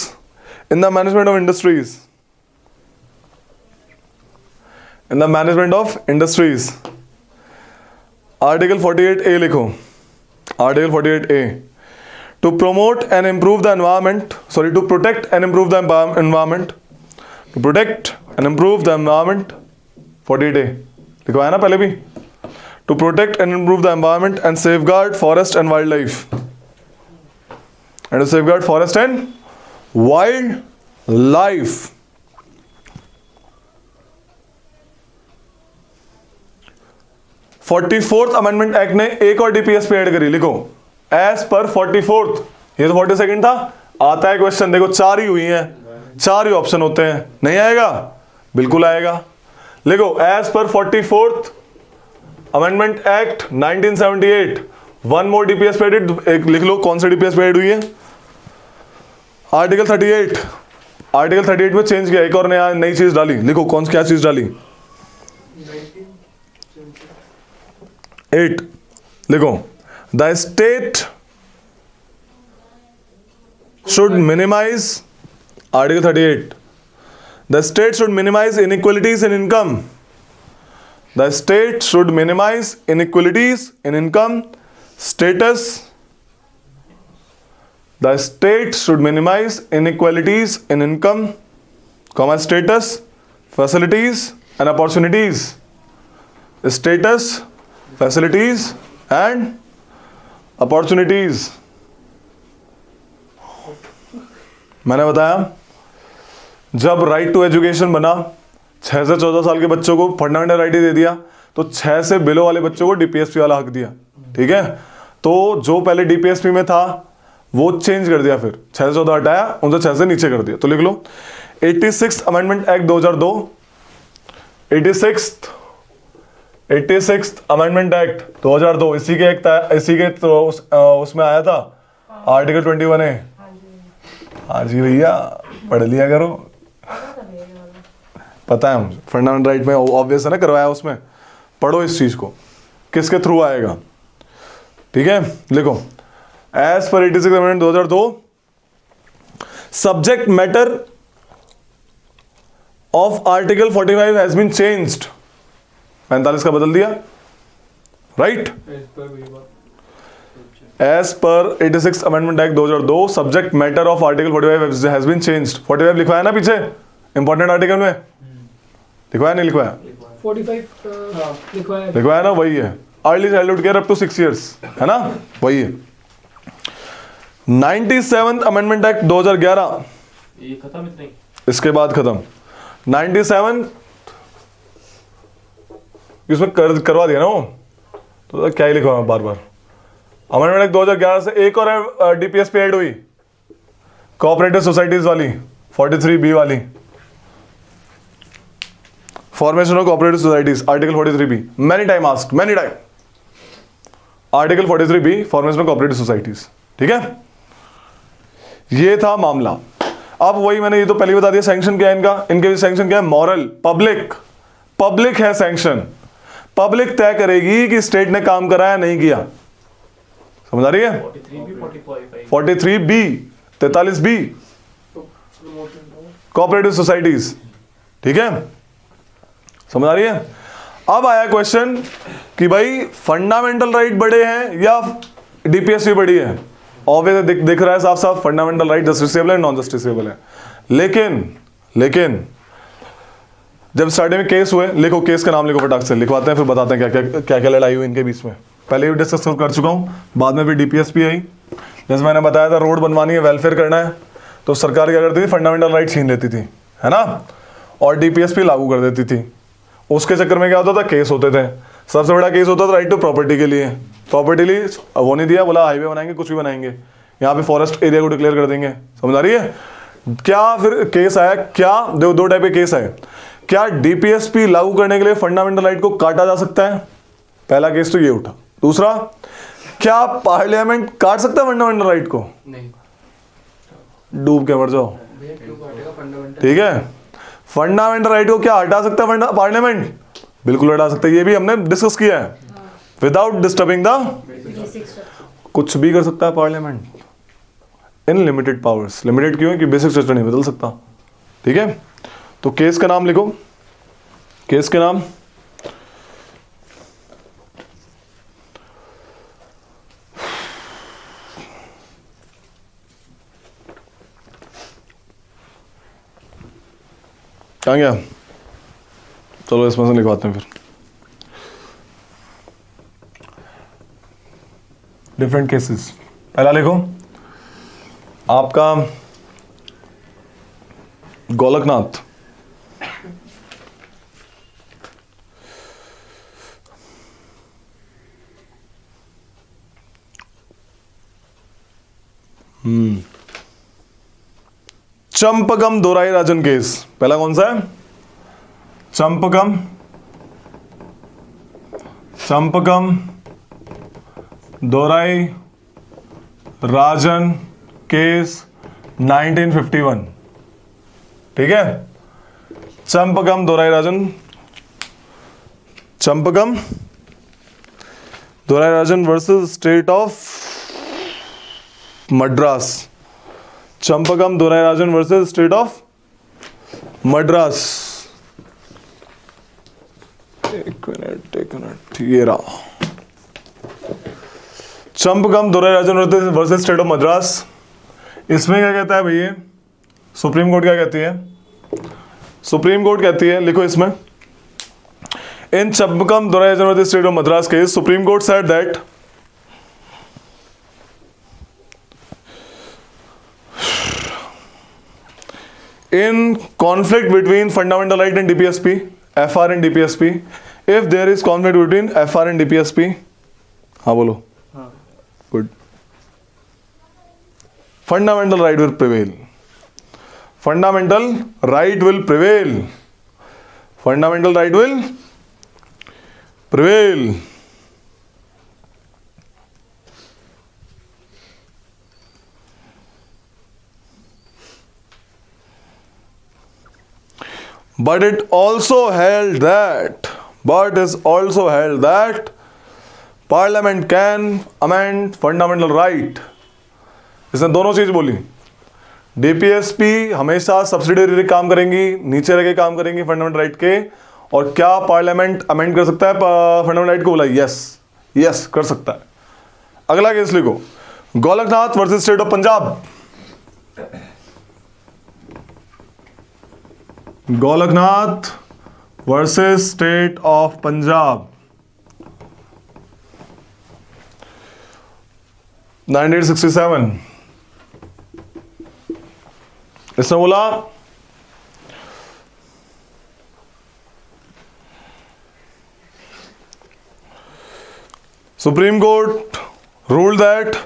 A: in the management of industries, in the management of industries। Article 48A लिखो, article 48A, to promote and improve the environment, sorry to protect and improve the environment, to protect and improve the environment, 48A लिखवाया ना पहले भी, to protect and improve the environment and safeguard forest and wildlife, and to safeguard forest and wildlife. Forty fourth amendment act ने एक और DPSP add करी, लिखो as per 44th, ये तो 42nd था। आता है क्वेश्चन, देखो 4 ही हुई हैं, 4 ही ऑप्शन होते हैं, नहीं आएगा? बिल्कुल आएगा। लिखो as per 44th amendment act 1978 one more DPSP added, एक लिख लो कौन सी डीपीएसपी ऐड हुई है? आर्टिकल 38, आर्टिकल 38 में चेंज किया, एक और नया नई चीज डाली, लिखो कौन क्या चीज डाली? 8 लिखो, the state should minimise, article 38, the state should minimise inequalities in income, the state should minimise inequalities in income, status, the state should minimise inequalities in income, comma status, facilities and opportunities, status, facilities and opportunities. मैंने बताया जब right to education बना, 6 से 14 साल के बच्चों को fundamental right ही दे दिया, तो 6 से बिलो वाले बच्चों को डीपीएसपी वाला हक दिया, ठीक है? तो जो पहले डीपीएसपी में था वो चेंज कर दिया, फिर 6 से 14 हटाया, उनसे 6 से नीचे कर दिया। तो लिख लो 86th amendment act 2002, 86th amendment act 2002, इसी के तो उसमें आया था आर्टिकल 21A। हाँ जी भैया, पढ़ लिया करो, पता है मुझे, फंडामेंटल राइट में ऑब्वियस है ना, करवाया उसमें, पढ़ो इस चीज को, किसके थ्रू आएगा, ठीक है? लिखो as per 86 amendment 2002, subject matter of article 45 has been changed, 45 का बदल दिया, right? As per 86 amendment act 2002, subject matter of article 45 has been changed. 45 लिखवाया ना पीछे इंपॉर्टेंट आर्टिकल में, लिखवाया नहीं लिखवाया?
C: 45
A: लिखवाया ना, वही है, early childhood care up to 6 years, है ना, वही है। 97th अमेंडमेंट एक्ट 2011,
C: ये खत्म इतना ही,
A: इसके बाद खत्म। 97 इसमें करवा दिया ना वो, तो क्या ही लिखवा बार बार। अमेंडमेंट एक्ट 2011 से एक और डीपीएसपी ऐड हुई, कोऑपरेटिव सोसाइटीज वाली, 43B वाली, formation of cooperative societies, article 43B, many time asked, many time, article 43B, formation of cooperative societies, ठीक है? ये था मामला। अब वही मैंने ये तो पहले बता दिया, सैंक्शन क्या है इनका, इनके सैंक्शन क्या है? मॉरल, पब्लिक, पब्लिक है सैंक्शन, पब्लिक तय करेगी कि स्टेट ने काम कराया नहीं किया, समझ आ रही है? 43B, 43B कोऑपरेटिव सोसाइटीज, ठीक है, समझ आ रही है? अब आया क्वेश्चन कि भाई फंडामेंटल राइट बड़े हैं या डीपीएसपी बड़ी है? ऑब्वियस दिख रहा है साफ साफ, फंडामेंटल राइट जस्टिसेबल है, नॉन जस्टिसेबल है। लेकिन जब स्टार्टिंग में केस हुए, लिखो केस का नाम लिखो फटाक से, लिखवाते हैं फिर बताते हैं क्या क्या लड़ाई हुई इनके बीच में। पहले भी डिस्कस कर चुका हूँ, बाद में भी डीपीएसपी आई। जैसे मैंने बताया था, रोड बनवानी है, वेलफेयर करना है, तो सरकार क्या करती थी? फंडामेंटल राइट छीन लेती थी, है ना, और डीपीएसपी लागू कर देती थी। उसके चक्कर में क्या होता था? केस होते थे। सबसे बड़ा केस होता था राइट टू प्रॉपर्टी के लिए, प्रॉपर्टी लिए वो नहीं दिया, बोला हाईवे बनाएंगे, कुछ भी बनाएंगे, यहाँ पे फॉरेस्ट एरिया को डिक्लेयर कर देंगे, समझ आ रही है? क्या फिर केस आया, क्या दो टाइप के केस आए। क्या डीपीएसपी लागू करने के लिए फंडामेंटल राइट को काटा जा सकता है? पहला केस तो ये उठा। दूसरा, क्या पार्लियामेंट काट सकता है फंडामेंटल राइट को?
B: नहीं,
A: डूब के मर जाओ,
B: भैया क्यों काटेगा फंडामेंटल?
A: ठीक है। फंडामेंटल राइट को क्या हटा सकता है पार्लियामेंट? बिल्कुल हटा सकता है, ये भी हमने डिस्कस किया है। विदाउट डिस्टर्बिंग द, कुछ भी कर सकता है parliament in limited powers. Limited क्यों है? कि बेसिक स्ट्रक्चर नहीं बदल सकता, ठीक है। तो केस का नाम लिखो, केस के नाम कहाँ गया? चलो इसमें से लिखवाते हैं फिर। Different cases. पहला लिखो आपका गोलकनाथ। चंपकम दोराई राजन केस। पहला कौन सा है? चंपकम दोराई राजन केस 1951। ठीक है, Champakam Dorai Rajan versus state of Madras. Champakam Dorai Rajan versus state of Madras. एक मिनट, ये रहा Champakam Dorai Rajan versus state of Madras. इसमें क्या कहता है भैया? सुप्रीम कोर्ट क्या कहती है? सुप्रीम कोर्ट कहती है, लिखो इसमें, in Champakam Dorai Rajan versus state of Madras case supreme court said that in conflict between fundamental right and DPSP, FR and DPSP, if there is conflict between FR and DPSP, हाँ बोलो, good, fundamental right will prevail. Fundamental right will prevail. Fundamental right will prevail. But it also held that Parliament can amend fundamental right. इसने दोनों चीज बोली। DPSP हमेशा subsidiary काम करेंगी, नीचे रह के काम करेंगी फंडामेंटल राइट के। और क्या पार्लियामेंट अमेंड कर सकता है फंडामेंटल राइट को? बोला यस कर सकता है। अगला केस लिखो, Golaknath versus state of Punjab. Golaknath versus state of Punjab 1967। इसने बोला supreme court ruled that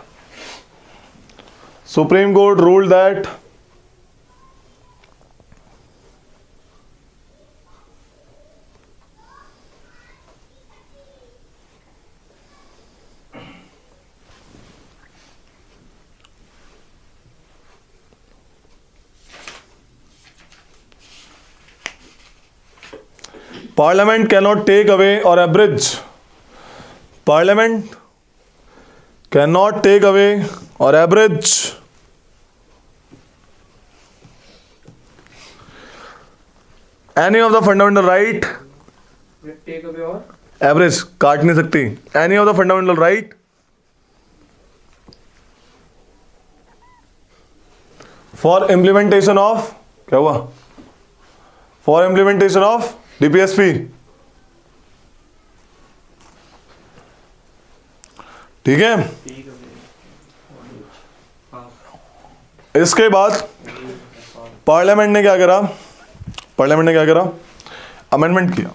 A: Parliament cannot take away or abridge. Parliament cannot take away or abridge any of the fundamental right.
B: Take away or
A: Average काट नहीं सकती। Any of the fundamental right for implementation of, क्या हुआ? For implementation of DPSP। ठीक है, इसके बाद parliament ने क्या करा? अमेंडमेंट किया,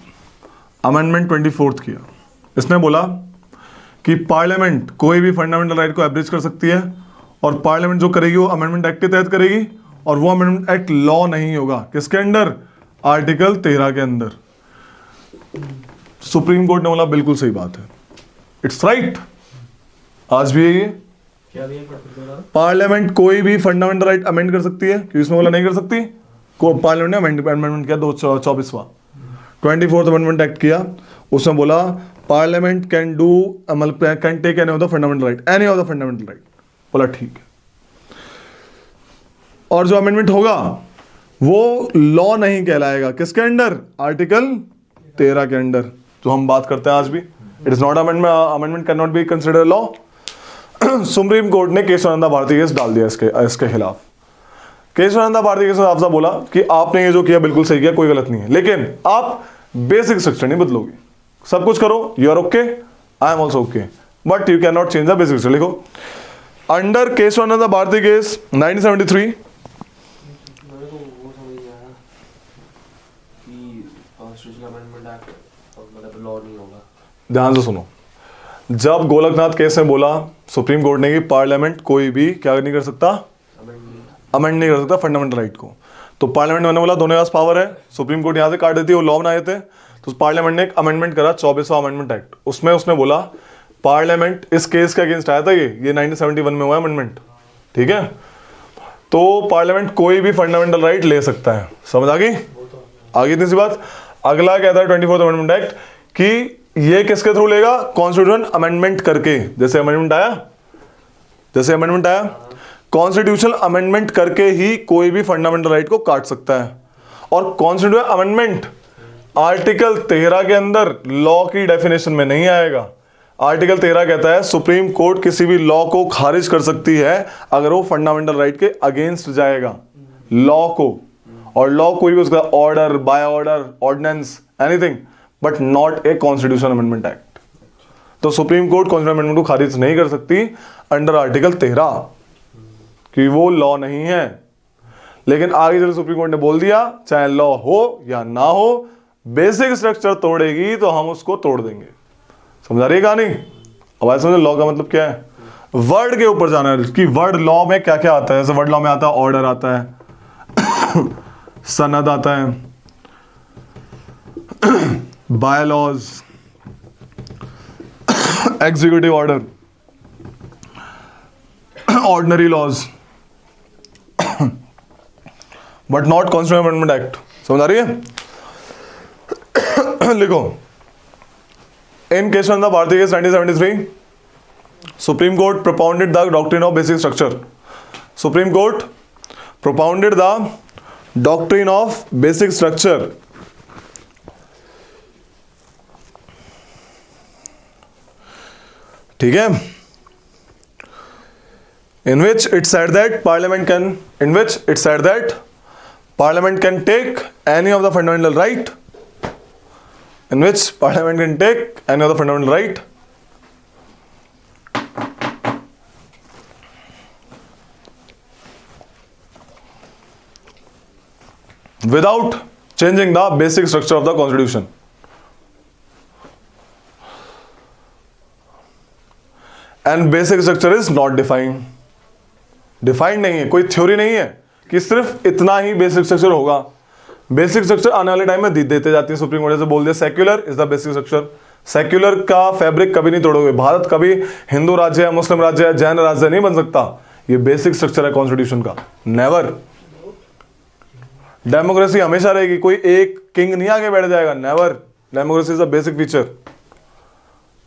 A: अमेंडमेंट 24 किया। इसने बोला कि पार्लियामेंट कोई भी फंडामेंटल राइट को एब्रिज कर सकती है और पार्लियामेंट जो करेगी वो अमेंडमेंट एक्ट के तहत करेगी, और वो अमेंडमेंट एक्ट लॉ नहीं होगा। किसके अंडर? आर्टिकल 13 के अंदर। सुप्रीम कोर्ट ने बोला बिल्कुल सही बात है, इट्स राइट। आज भी है ये, पार्लियामेंट कोई भी फंडामेंटल राइट अमेंड कर सकती है, क्योंकि इसमें बोला नहीं कर सकती। पार्लियामेंट ने अमेंडमेंट किया 224वां 24th अमेंडमेंट एक्ट किया। उसमें बोला parliament can take any of the fundamental right, बोला ठीक है। और जो अमेंडमेंट होगा वो लॉ नहीं कहलाएगा। किसके अंडर? आर्टिकल 13 के अंडर, जो हम बात करते हैं आज भी। It is not amendment can not be considered law. Supreme court ने केशवानंद भारती केस डाल दिया इसके खिलाफ। केशवानंद भारती के साथ बोला कि आपने ये जो किया बिल्कुल सही किया, कोई गलत नहीं है, लेकिन आप बेसिक स्ट्रक्चर नहीं बदलोगे, सब कुछ करो, you are okay, I am also okay, but you can not change the basic structure. लिखो अंडर केशवानंद भारती केस 1973
E: मेरे को वो समझ नहीं आया कि कॉन्स्टिट्यूशनल अमेंडमेंट एक्ट मतलब लॉ नहीं होगा।
A: ध्यान से सुनो, जब गोलकनाथ केस में बोला सुप्रीम कोर्ट ने कि पार्लियामेंट कोई भी क्या नहीं कर सकता, अमेंड नहीं कर सकता फंडामेंटल राइट को, तो पार्लियामेंट ने बोला दोनों के पास पावर है, सुप्रीम कोर्ट यहां से काट देती है, वो लॉ बनाए थे, तो पार्लियामेंट ने एक अमेंडमेंट करा 24वां अमेंडमेंट एक्ट, उसमें उसने बोला पार्लियामेंट इस केस के अगेंस्ट आया था, ये 1971 में हुआ अमेंडमेंट, ठीक है, तो पार्लियामेंट कोई भी फंडामेंटल राइट ले सकता है। समझ आ गई? आगे इतनी सी बात। अगला कहता है 24th अमेंडमेंट एक्ट कि ये किसके थ्रू लेगा, कॉन्स्टिट्यूशन अमेंडमेंट करके, जैसे अमेंडमेंट आया कॉन्स्टिट्यूशनल अमेंडमेंट करके ही कोई भी फंडामेंटल राइट को काट सकता है। और कॉन्स्टिट्यूशनल अमेंडमेंट आर्टिकल 13 के अंदर लॉ की डेफिनेशन में नहीं आएगा। आर्टिकल 13 कहता है सुप्रीम कोर्ट किसी भी लॉ को खारिज कर सकती है अगर वो फंडामेंटल राइट के अगेंस्ट जाएगा, लॉ को, और लॉ कोई भी उसका order, by order, ordinance, anything, but not a constitution amendment act. तो सुप्रीम कोर्ट कॉन्स्टिट्यूशन अमेंडमेंट को खारिज नहीं कर सकती अंडर आर्टिकल 13 कि वो लॉ नहीं है। लेकिन आगे चल सुप्रीम कोर्ट ने बोल दिया चाहे लॉ हो या ना हो, बेसिक स्ट्रक्चर तोड़ेगी तो हम उसको तोड़ देंगे। समझा रही है कहानी? अब आइए समझो लॉ का मतलब क्या है। वर्ड के ऊपर जाना है कि वर्ड लॉ में क्या क्या आता है। जैसे वर्ड लॉ में आता है ऑर्डर आता है, सनद आता है, bylaws, executive order, ordinary laws, but not constitution amendment act. समझ आ रही है? लिखो in Kesavananda Bharati case 1973 supreme court propounded the doctrine of basic structure. Supreme Court propounded the doctrine of basic structure. ठीक है? in which it said that parliament can take any of the fundamental right, without changing the basic structure of the constitution. And basic structure is not defined. Defined नहीं है, कोई theory नहीं है कि सिर्फ इतना ही बेसिक स्ट्रक्चर होगा। Basic structure आने वाले टाइम में देते जाती है सुप्रीम कोर्ट, जैसे बोल दिया secular is the basic structure. Secular का फैब्रिक कभी नहीं तोड़ोगे। भारत कभी हिंदू राज्य है, मुस्लिम राज्य है, जैन राज्य नहीं बन सकता। ये बेसिक स्ट्रक्चर है कॉन्स्टिट्यूशन का, नेवर। डेमोक्रेसी हमेशा रहेगी, कोई एक किंग नहीं आगे बैठ जाएगा, never. Democracy is the basic feature.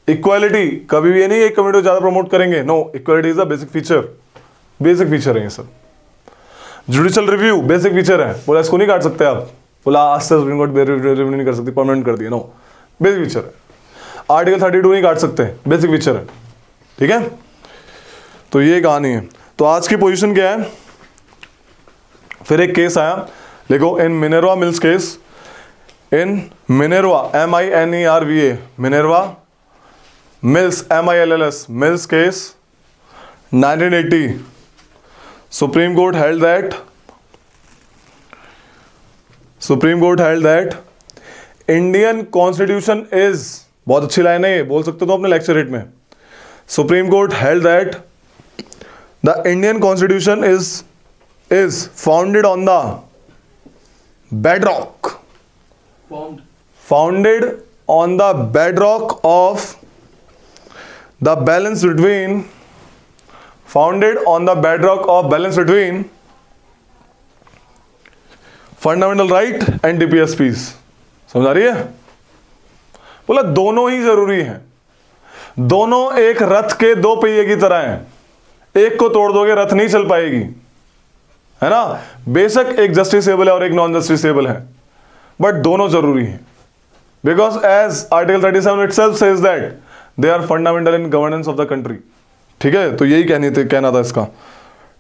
A: Equality कभी भी ये नहीं एक कम्युनिटी को ज्यादा प्रमोट करेंगे, no, equality is the basic feature. Basic feature है ये सब। जुडिशियल रिव्यू बेसिक फीचर है, बोला इसको नहीं काट सकते आप, बोला आज से सुप्रीम कोर्ट रिव्यू नहीं कर सकती, परमानेंट कर दिया, नो, बेसिक फीचर है। आर्टिकल 32 नहीं काट सकते, बेसिक फीचर है। ठीक है, तो ये कहानी है। तो आज की पोजीशन क्या है? फिर एक केस आया, देखो in Minerva mills case, in Minerva MINERVA Minerva mills MILLS mills case 1980 Supreme Court held that Indian Constitution is, बहुत अच्छी लाइन है ये, बोल सकते हो तो अपने लेक्चर रेट में। Supreme Court held that the Indian Constitution is founded on the bedrock, founded on the bedrock of the balance between fundamental right and DPSPs। समझ आ रही है? बोला दोनों ही जरूरी हैं, दोनों एक रथ के दो पहिए की तरह हैं, एक को तोड़ दोगे रथ नहीं चल पाएगी, है ना। बेशक एक जस्टिसेबल है और एक नॉन जस्टिसेबल है, बट दोनों जरूरी हैं, because as article 37 itself says that they are fundamental in governance of the country. ठीक है, तो यही कहना था इसका।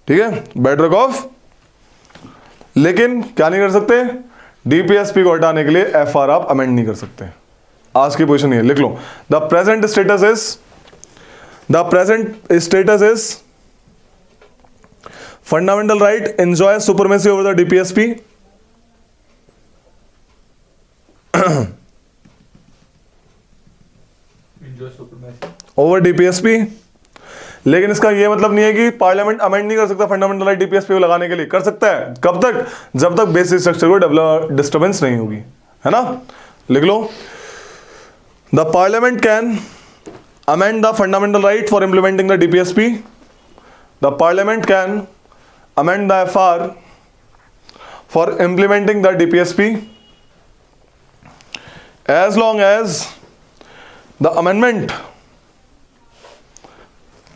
A: ठीक है, बेडरॉक ऑफ लेकिन क्या नहीं कर सकते, डीपीएसपी को हटाने के लिए एफआर आप अमेंड नहीं कर सकते। आज की पोजीशन ये लिख लो, the present status is fundamental right enjoy supremacy over the DPSP over DPSP. लेकिन इसका ये मतलब नहीं है कि पार्लियामेंट अमेंड नहीं कर सकता फंडामेंटल राइट डीपीएसपी को लगाने के लिए। कर सकता है, कब तक, जब तक बेसिक स्ट्रक्चर को डिस्टर्बेंस नहीं होगी, है ना। लिख लो, the parliament can amend the fundamental right for implementing the DPSP. The Parliament can amend the FR for implementing the DPSP as long as the amendment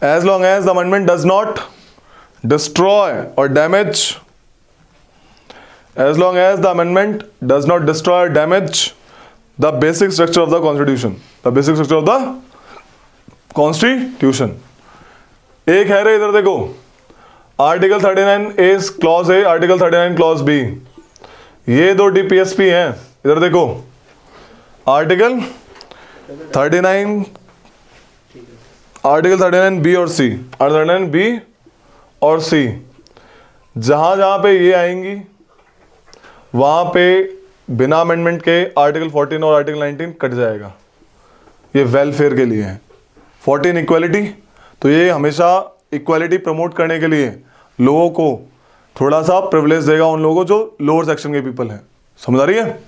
A: does not destroy or damage the basic structure of the Constitution. एक है रे, इधर देखो, article 39 A clause A, article 39 clause B, ये दो DPSP हैं। इधर देखो, आर्टिकल 39 बी और सी, 39 बी और सी, जहां जहां पे ये आएंगी वहां पे बिना अमेंडमेंट के आर्टिकल 14 और आर्टिकल 19 कट जाएगा। ये वेलफेयर के लिए है। 14 इक्वालिटी, तो ये हमेशा इक्वालिटी प्रमोट करने के लिए लोगों को थोड़ा सा प्रिविलेज देगा, उन लोगों को जो लोअर सेक्शन के पीपल हैं। समझ आ रही है।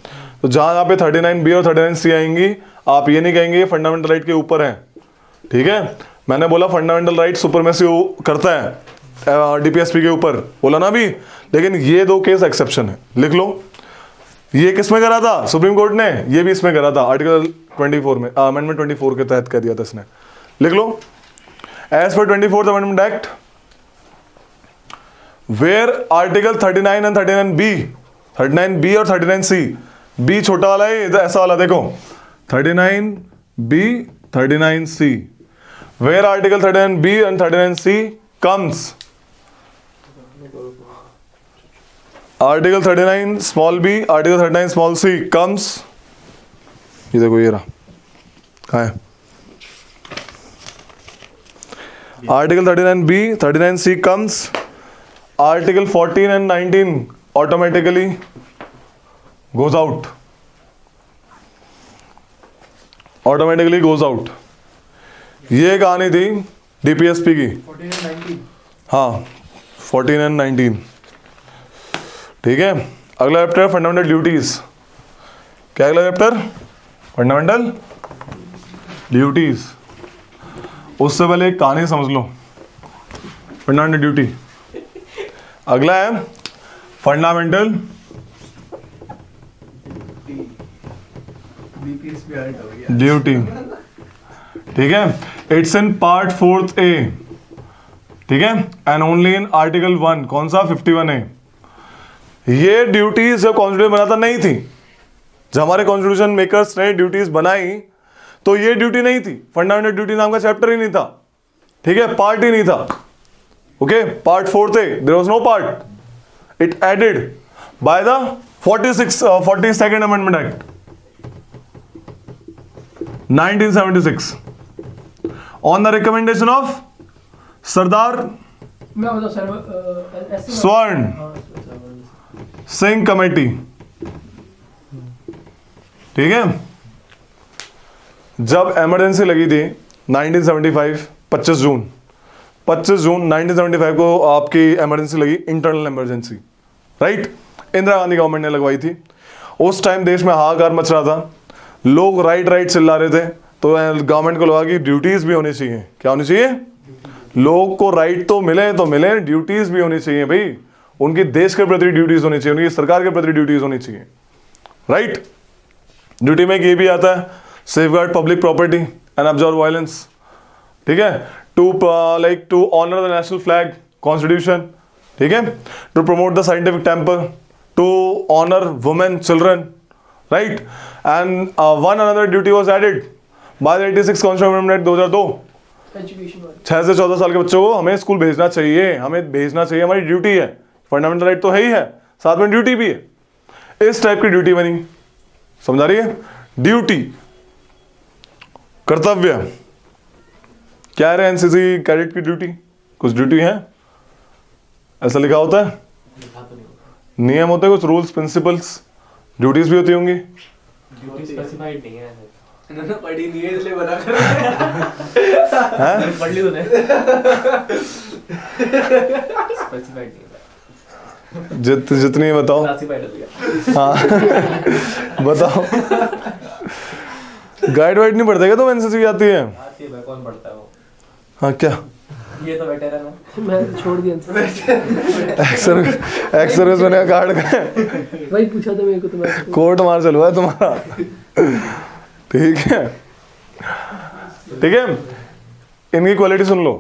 A: तो जहां यहाँ पे 39 बी और 39 सी आएंगी, आप ये नहीं कहेंगे फंडामेंटल राइट के ऊपर है, ठीक है। मैंने बोला फंडामेंटल राइट सुपरमेसी करता है डीपीएसपी के ऊपर, बोला ना अभी। लेकिन ये दो केस एक्सेप्शन है, लिख लो। ये किस में करा था सुप्रीम कोर्ट ने, ये भी इसमें करा था, आर्टिकल 24 में, अमेंडमेंट 24 के तहत कह दिया था इसने। लिख लो, as per 24th amendment act where article 39 and 39 B और 39 सी, बी छोटा वाला है, इधर ऐसा वाला देखो, 39 बी 39 सी, where article 39 B and 39 C comes, article 39 small B, article 39 small C comes, ये देखो ये रहा, कहाँ है, article 39 B 39 C comes, article 14 and 19 automatically goes out, automatically goes out. ये कहानी थी डीपीएसपी की,
B: 14 and 19।
A: हाँ 14 एंड 19, ठीक है। अगला चैप्टर फंडामेंटल ड्यूटीज। क्या अगला चैप्टर? Fundamental duties. उससे पहले एक कहानी समझ लो, फंडामेंटल ड्यूटी। अगला है फंडामेंटल ड्यूटी, ठीक है। इट्स इन पार्ट 4th ए, ठीक है, एंड ओनली इन आर्टिकल 1, कौन सा? 51 ए। ये ड्यूटीज जब कॉन्स्टिट्यूशन बनाता नहीं थी, जब हमारे कॉन्स्टिट्यूशन मेकर्स ने ड्यूटीज बनाई तो ये ड्यूटी नहीं थी, फंडामेंटल ड्यूटी नाम का चैप्टर ही नहीं था, ठीक है, पार्ट ही नहीं था। Okay, part 4th A, there was no part, it added by the 42nd amendment act 1976 on the recommendation of Sardar
C: मैं बता सर
A: स्वर्ण सिंह कमेटी, ठीक है। जब इमरजेंसी लगी थी 1975, 25 जून 1975 को आपकी इमरजेंसी लगी, internal emergency, right. Indira Gandhi government ने लगवाई थी। उस टाइम देश में हाहाकार मच रहा था, लोग राइट चिल्ला रहे थे, तो गवर्नमेंट को लगा कि ड्यूटीज भी होनी चाहिए। क्या होनी चाहिए? लोग को राइट तो मिले, ड्यूटीज भी होनी चाहिए भाई। उनकी देश के प्रति ड्यूटीज होनी चाहिए, उनकी सरकार के प्रति ड्यूटीज होनी चाहिए, राइट। ड्यूटी में ये भी आता है, safeguard public property and observe violence, ठीक है, to honour the national flag, constitution, ठीक है, to promote the scientific temper, to honour women, children, right. And one another duty was added by the 86 constitution amendment 2002।
C: Education
A: 6 से 14 साल के बच्चों को हमें स्कूल भेजना चाहिए, हमारी ड्यूटी है। फंडामेंटल राइट तो है ही है, साथ में ड्यूटी भी है। इस टाइप की ड्यूटी बनी, समझा रही है? ड्यूटी, कर्तव्य, क्या है एनसीसी कैडेट की ड्यूटी? कुछ ड्यूटी है, ऐसा लिखा होता है,
E: लिखा तो नहीं होता।
A: नियम होते हैं, कुछ रूल्स प्रिंसिपल्स, ड्यूटीज भी होती होंगी।
E: ड्यूटी स्पेसिफाइड नहीं है ऐसे।
B: इन्होंने पढ़ी नहीं है इसलिए बता कर
A: हैं?
E: पढ़ ली तूने? स्पेसिफाइड नहीं है।
A: जितनी बताओ।
E: क्लासिफाइड हो गया।
A: हाँ बताओ। गाइड वाइड नहीं पढ़ते क्या तुम? एनसीसी की आती है?
E: आती है भाई, कौन पढ़ता है वो?
A: हाँ क्या
E: ये तो वेटरन है।
C: मैं छोड़ दिया
A: एक्स सर्विस मैंने कार्ड का
C: वही पूछा था मेरे को तुम्हारे
A: कोर्ट मार चलवा है तुम्हारा। ठीक है, ठीक है, इनकी क्वालिटी सुन लो।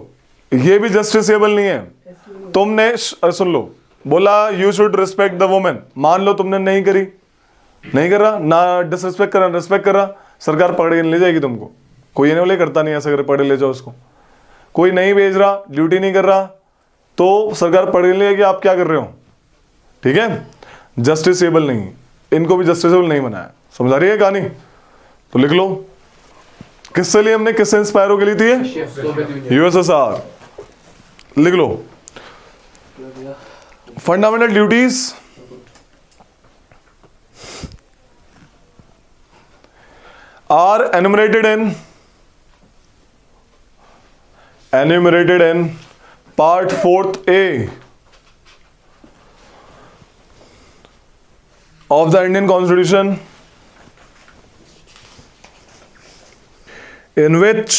A: ये भी जस्टिसेबल नहीं है। तुमने सुन लो, बोला you should respect the women, मान लो तुमने नहीं करी, नहीं कर रहा ना, डिसरिस्पेक्ट कर रहा, रिस्पेक्ट कर रहा, सरकार पकड़ के ले जाएगी तुमको। कोई ये नहीं बोले करता नहीं ऐसा, करे पकड़ ले जाओ उसको। कोई नहीं भेज रहा, ड्यूटी नहीं कर रहा, तो सरकार पकड़ के ले जाएगी आप क्या कर रहे हो। ठीक है, जस्टिसेबल नहीं, इनको भी जस्टिसेबल नहीं बनाया। समझ आ रही है कहानी? तो लिख लो, किससे लिए हमने, किससे इंस्पायर हो गई थी ये? यूएसएसआर। लिख लो, fundamental duties are enumerated in part 4th A of the Indian Constitution, in which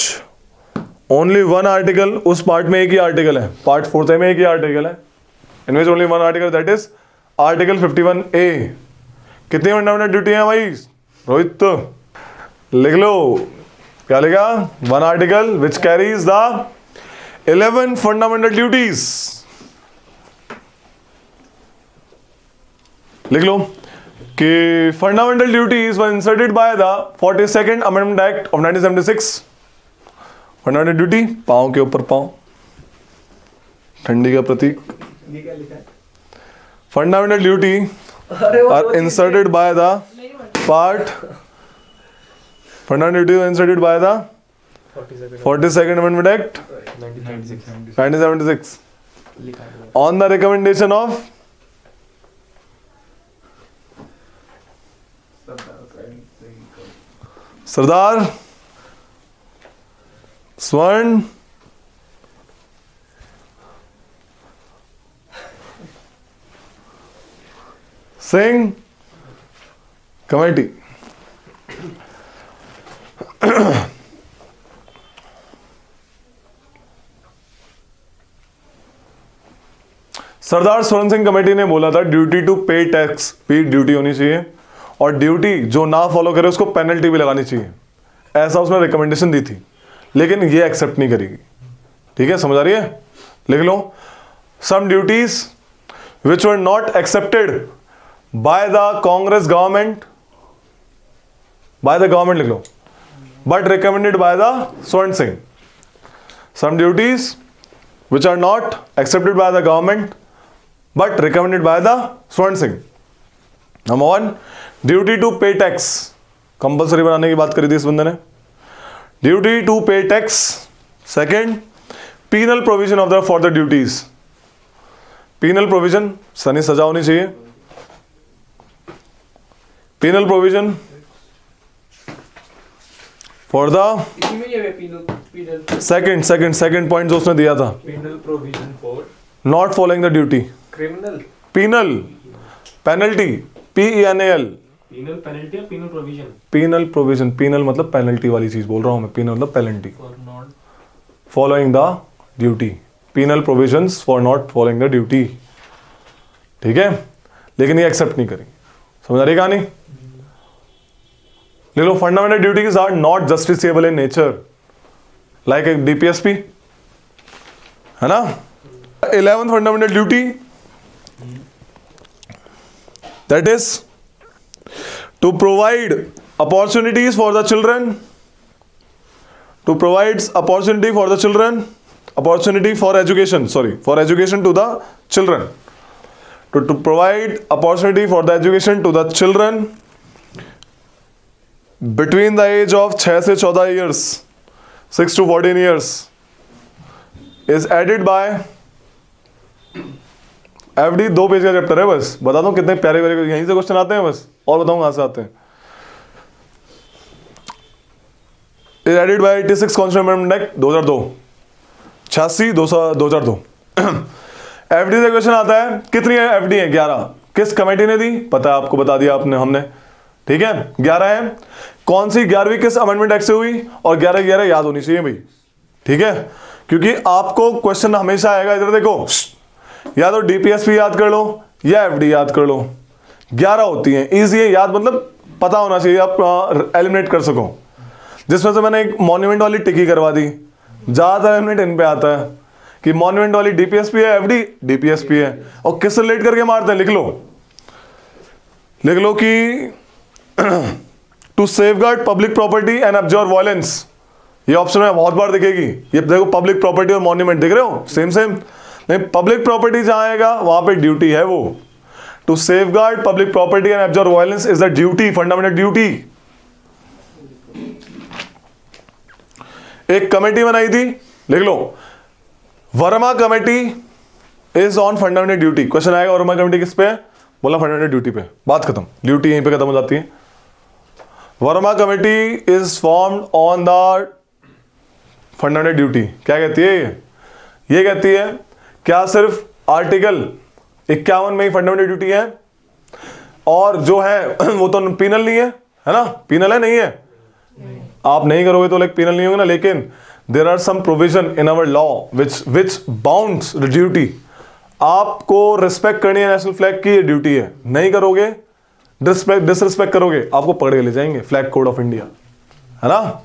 A: only one article, उस पार्ट में एक ही आर्टिकल है, पार्ट 4th A में एक ही आर्टिकल है, in which only one article, that is article 51A। कितनी fundamental duty है भाई रोहित? लिख लो, क्या लिखा? One article which carries the 11 fundamental duties. लिख लो कि fundamental duties were inserted by the 42nd amendment act of 1976। Fundamental duty, पांव के ऊपर पांव, ठंडी का प्रतीक।
B: ये क्या लिखा है?
A: Fundamental duty are inserted by the part, fundamental duties inserted by the 42nd Amendment Act 1976
E: लिखा है।
A: on the recommendation of Sardar Swarn Singh Committee। सरदार स्वर्ण सिंह कमेटी ने बोला था ड्यूटी टू पे टैक्स भी ड्यूटी होनी चाहिए, और ड्यूटी जो ना फॉलो करे उसको पेनल्टी भी लगानी चाहिए, ऐसा उसने रिकमेंडेशन दी थी, लेकिन ये एक्सेप्ट नहीं करेगी। ठीक है, समझ आ रही है? लिख लो, some duties which were not accepted by the Congress government, by the government लिख लो, but recommended by the Swarn Singh. Some duties which are not accepted by the government but recommended by the Swarn Singh. Number 1, duty to pay tax. Compulsory बनाने की बात करी थी इस बंदे ने। Duty to pay tax. Second, penal provision of the for the duties. Penal provision, सनी सजा होनी चाहिए। पीनल प्रोविजन फॉर द
B: इसी में ये है पीनल
A: सेकंड पॉइंट जो उसने दिया था,
E: penal provision for
A: not following the duty.
E: Criminal
A: penal, penalty, PENAL,
E: penal penalty या penal provision
A: penal provision. Penal मतलब पेनल्टी वाली चीज बोल रहा हूं मैं, पीनल मतलब penalty
E: for not
A: following the duty. Penal provisions for not following the duty. ठीक है, लेकिन ये एक्सेप्ट नहीं करेंगे। समझ आ रही कहानी? ले लो, fundamental duties are not justiciable in nature, like एक DPSP है ना। 11th fundamental duty, that is to provide opportunities for the children, to provide opportunity for the children, opportunity for education, sorry, for education to the children, to provide opportunity for the education to the children between the age of 6 से 14 years, 6 to 14 years is added by FD। 2 page का chapter है, बस बता दूं कितने प्यारे प्यारे यहीं से क्वेश्चन आते हैं, बस और बताऊं कहां से आते हैं। is added by 86 Constitutional Amendment Act 2002, 86 2002। FD से क्वेश्चन आता है, कितनी है एफडी है? 11। किस कमेटी ने दी? पता है आपको, बता दिया आपने, हमने, ठीक है 11 है। कौन सी 11वीं किस अमेंडमेंट एक्ट से हुई? और 11 याद होनी चाहिए भाई, ठीक है, क्योंकि आपको क्वेश्चन हमेशा आएगा। इधर देखो, या तो डीपीएसपी याद कर लो या एफडी याद कर लो, 11 होती है, इजी है याद, मतलब पता होना चाहिए, आप एलिमिनेट कर सको। जिसमें से मैंने एक मॉन्यूमेंट वाली टिकी करवा दी, ज्यादातर एलिमिनेट इन पे आता है कि मॉन्यूमेंट वाली डीपीएसपी है, एफडी डीपीएसपी है, और किससे रिलेट करके मारते हैं, लिख लो कि to safeguard public property and observe violence. ये ऑप्शन में बहुत बार दिखेगी, ये देखो पब्लिक प्रॉपर्टी और मॉन्यूमेंट दिख रहे हो, सेम नहीं, पब्लिक प्रॉपर्टी जहां आएगा वहां पे ड्यूटी है वो, to safeguard public property and observe violence is the duty, fundamental duty. एक कमेटी बनाई थी, लिख लो, Verma committee is on fundamental duty. Question आएगा वर्मा कमेटी किस पे है? बोला फंडामेंटल ड्यूटी पे, बात खत्म, ड्यूटी यहीं पे खत्म हो जाती है। Verma committee is formed on the fundamental duty. क्या कहती है ये कहती है क्या सिर्फ आर्टिकल 51 में ही फंडामेंटल ड्यूटी है, और जो है वो तो पीनल नहीं है ना? पीनल है, नहीं है? आप नहीं करोगे तो लाइक पीनल नहीं होगा ना, लेकिन there are some provision in our law which bounds the duty. आपको रिस्पेक्ट करनी है नेशनल फ्लैग की, ये ड्यूटी है, नहीं करोगे, डिसरिस्पेक्ट करोगे, आपको पकड़ के ले जाएंगे, फ्लैग कोड ऑफ इंडिया, है ना?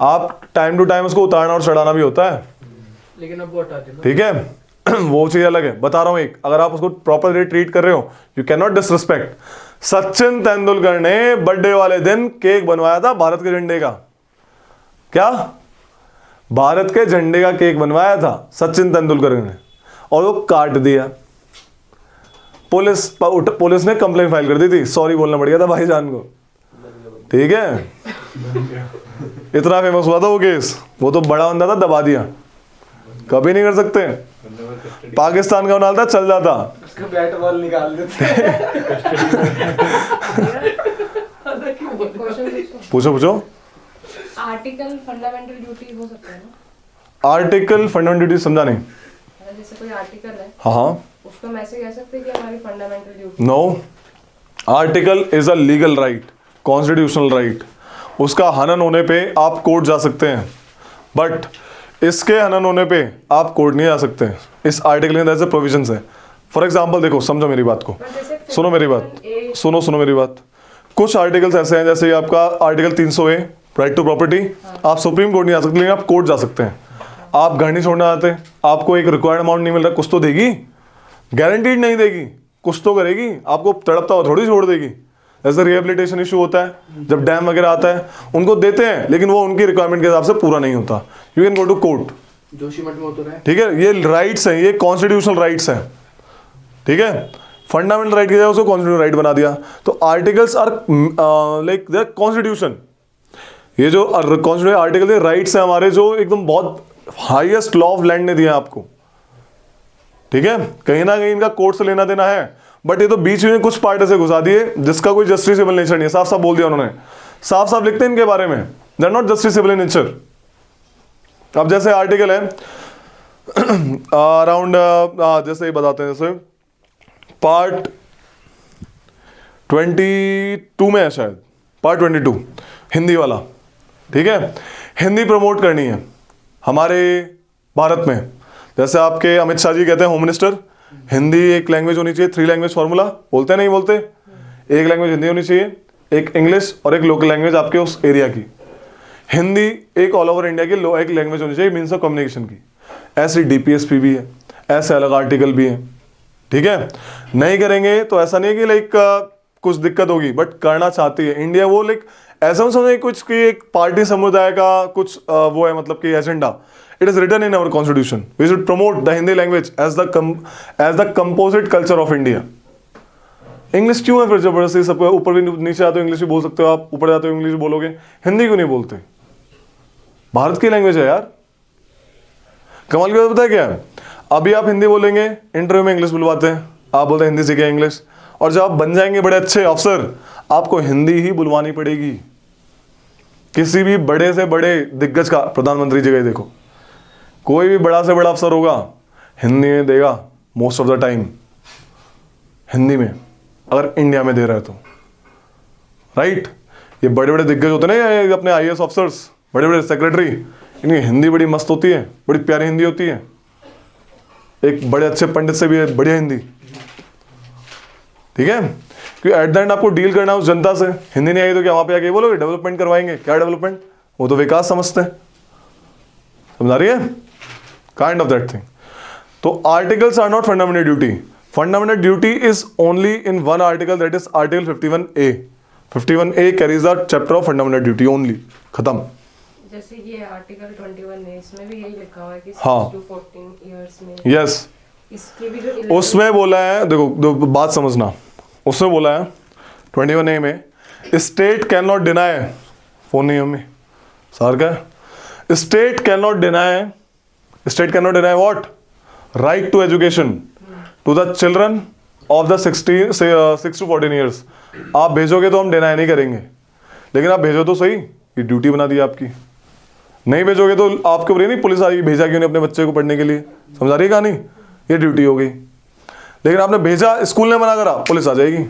A: आप टाइम टू टाइम उसको उतारना और चढ़ाना भी होता है,
B: लेकिन अब वो हटा देना,
A: ठीक है वो चीज अलग है। बता रहा हूं एक, अगर आप उसको प्रॉपर ट्रीट कर रहे हो, you can not disrespect. Sachin Tendulkar ने बर्थडे वाले दिन केक बनवाया था भारत के झंडे का, क्या भारत के झंडे का केक बनवाया था सचिन तेंदुलकर ने, और वो काट दिया। पुलिस ने कंप्लेंट फाइल कर दी थी, सॉरी बोलना पड़ गया था भाईजान को, ठीक है इतना फेमस हुआ था वो केस, वो तो बड़ा बंदा था, दबा दिया, कभी नहीं कर सकते। पाकिस्तान का बना था, चल जाता,
E: उसका बैट बॉल निकाल देते।
A: पूछो।
D: आर्टिकल फंडामेंटल ड्यूटी हो सकता है ना?
A: आर्टिकल फंडामेंटल ड्यूटी समझा नहीं?
D: जैसे कोई आर्टिकल है,
A: हाँ,
D: उसको हम ऐसे कह सकते हैं कि हमारी fundamental duty.
A: No, article is a legal right, constitutional right. उसका हनन होने पे आप कोर्ट जा सकते हैं, बट इसके हनन होने पे आप कोर्ट नहीं जा सकते। इस आर्टिकल के अंदर ऐसे प्रोविजंस है। फॉर एग्जांपल देखो, समझो मेरी बात को, सुनो मेरी बात, कुछ आर्टिकल्स ऐसे हैं, जैसे आपका article 300A right to property, आप सुप्रीम कोर्ट नहीं जा सकते, लेकिन आप कोर्ट जा सकते हैं। आप घर नहीं छोड़ना आते, आपको एक रिक्वायर्ड अमाउंट नहीं मिल रहा, कुछ तो देगी, गारंटीड नहीं देगी, कुछ तो करेगी, आपको तड़पता हुआ थोड़ी छोड़ देगी। ऐसे रिहेबिलिटेशन इशू होता है, जब डैम वगैरह आता है उनको देते हैं, लेकिन वो उनकी रिक्वायरमेंट के हिसाब से पूरा नहीं होता, you can go to court,
B: Joshimath में होता है,
A: ठीक है। ये राइट्स हैं, ये कॉन्स्टिट्यूशनल राइट्स हैं, ठीक है। फंडामेंटल राइट की जगह उसको कॉन्स्टिट्यूशनल राइट बना दिया। तो articles are like the constitution, ये जो कॉन्स्टिट्यूशन आर्टिकल है, राइट्स हैं हमारे, जो एकदम बहुत हाईएस्ट लॉ ऑफ लैंड ने दिया आपको, ठीक है। कहीं ना कहीं इनका कोर्ट से लेना देना है, बट ये तो बीच में कुछ पार्ट ऐसे घुसा दिए जिसका कोई जस्टिसेबल नेचर नहीं है। साफ साफ बोल दिया उन्होंने, साफ साफ लिखते हैं इनके बारे में, they are not justiciable in nature. अब जैसे आर्टिकल है अराउंड जैसे बताते हैं, जैसे पार्ट 22 में है शायद, पार्ट 22 हिंदी वाला, ठीक है। हिंदी प्रमोट करनी है हमारे भारत में, जैसे आपके अमित शाह जी कहते हैं होम मिनिस्टर, हिंदी एक लैंग्वेज होनी चाहिए, 3 लैंग्वेज फॉर्मूला बोलते हैं, नहीं बोलते? एक लैंग्वेज हिंदी होनी चाहिए, एक इंग्लिश और एक लोकल लैंग्वेज आपके उस एरिया की। हिंदी एक ऑल ओवर इंडिया की एक लैंग्वेज होनी चाहिए, मीन्स ऑफ कम्युनिकेशन की। ऐसी डीपीएसपी भी है, ऐसे अलग आर्टिकल भी है, ठीक है। नहीं करेंगे तो ऐसा नहीं है कि लाइक कुछ दिक्कत होगी, बट करना चाहती है इंडिया, वो लाइक ऐसा मत समझे कुछ कि एक पार्टी समुदाय का कुछ वो है, मतलब कि agenda. It is written in our constitution. We should promote the Hindi language as the composite culture of India. English क्यों है फिर जबरदस्ती? सबको ऊपर भी नीचे आते हो इंग्लिश भी बोल सकते हो आप, ऊपर जाते हो इंग्लिश बोलोगे, हिंदी क्यों नहीं बोलते? भारत की लैंग्वेज है यार. कमाल की बात पता है क्या है? अभी आप हिंदी बोलेंगे, इंटरव्यू में इंग्लिश बुलवाते हैं, आप बोलते हैं हिंदी सीखे इंग्लिश, और जब आप बन जाएंगे बड़े अच्छे अफसर, आपको हिंदी ही बुलवानी पड़ेगी. किसी भी बड़े से बड़े दिग्गज का, प्रधानमंत्री जगह देखो, कोई भी बड़ा से बड़ा अफसर होगा हिंदी में देगा most of the time, Hindi में, अगर इंडिया में दे रहा है तो. राइट? ये बड़े बड़े दिग्गज होते हैं ना, ये अपने आईएएस ऑफिसर्स, बड़े बड़े सेक्रेटरी, इनकी हिंदी बड़ी मस्त होती है, बड़ी प्यारी हिंदी होती है. एक बड़े अच्छे पंडित से भी है बढ़िया हिंदी. ठीक है? क्योंकि एट द एंड आपको डील करना है उस जनता से. हिंदी नहीं आई तो क्या वहां पे आके बोलोगे डेवलपमेंट करवाएंगे? क्या डेवलपमेंट? वो तो विकास समझते हैं. समझ रही है? Kind of that thing. तो articles are not fundamental duty. Fundamental duty is only in one article, that is article 51A. 51A carries the chapter of fundamental duty only. खत्म.
D: जैसे ये आर्टिकल 21 है, इसमें भी यही लिखा हुआ है कि 6
A: हाँ.
D: to 14 years में.
A: यस.
D: इसकी भी जो
A: उसमें बोला है, देखो बात समझना, उसमें बोला है 21A में, state can not deny, phone नहीं हमें सर का, state can not deny what? Right to education to the children of the 6 to 14 years. आप भेजोगे तो हम डिनाई नहीं करेंगे, लेकिन आप भेजो तो सही. ये ड्यूटी बना दी आपकी. नहीं भेजोगे तो आपके ऊपर नहीं पुलिस आएगी, भेजा क्यों नहीं अपने बच्चे को पढ़ने के लिए? समझा रही है कहानी? ये ड्यूटी हो गई. लेकिन आपने भेजा, स्कूल ने मना करा, पुलिस आ जाएगी.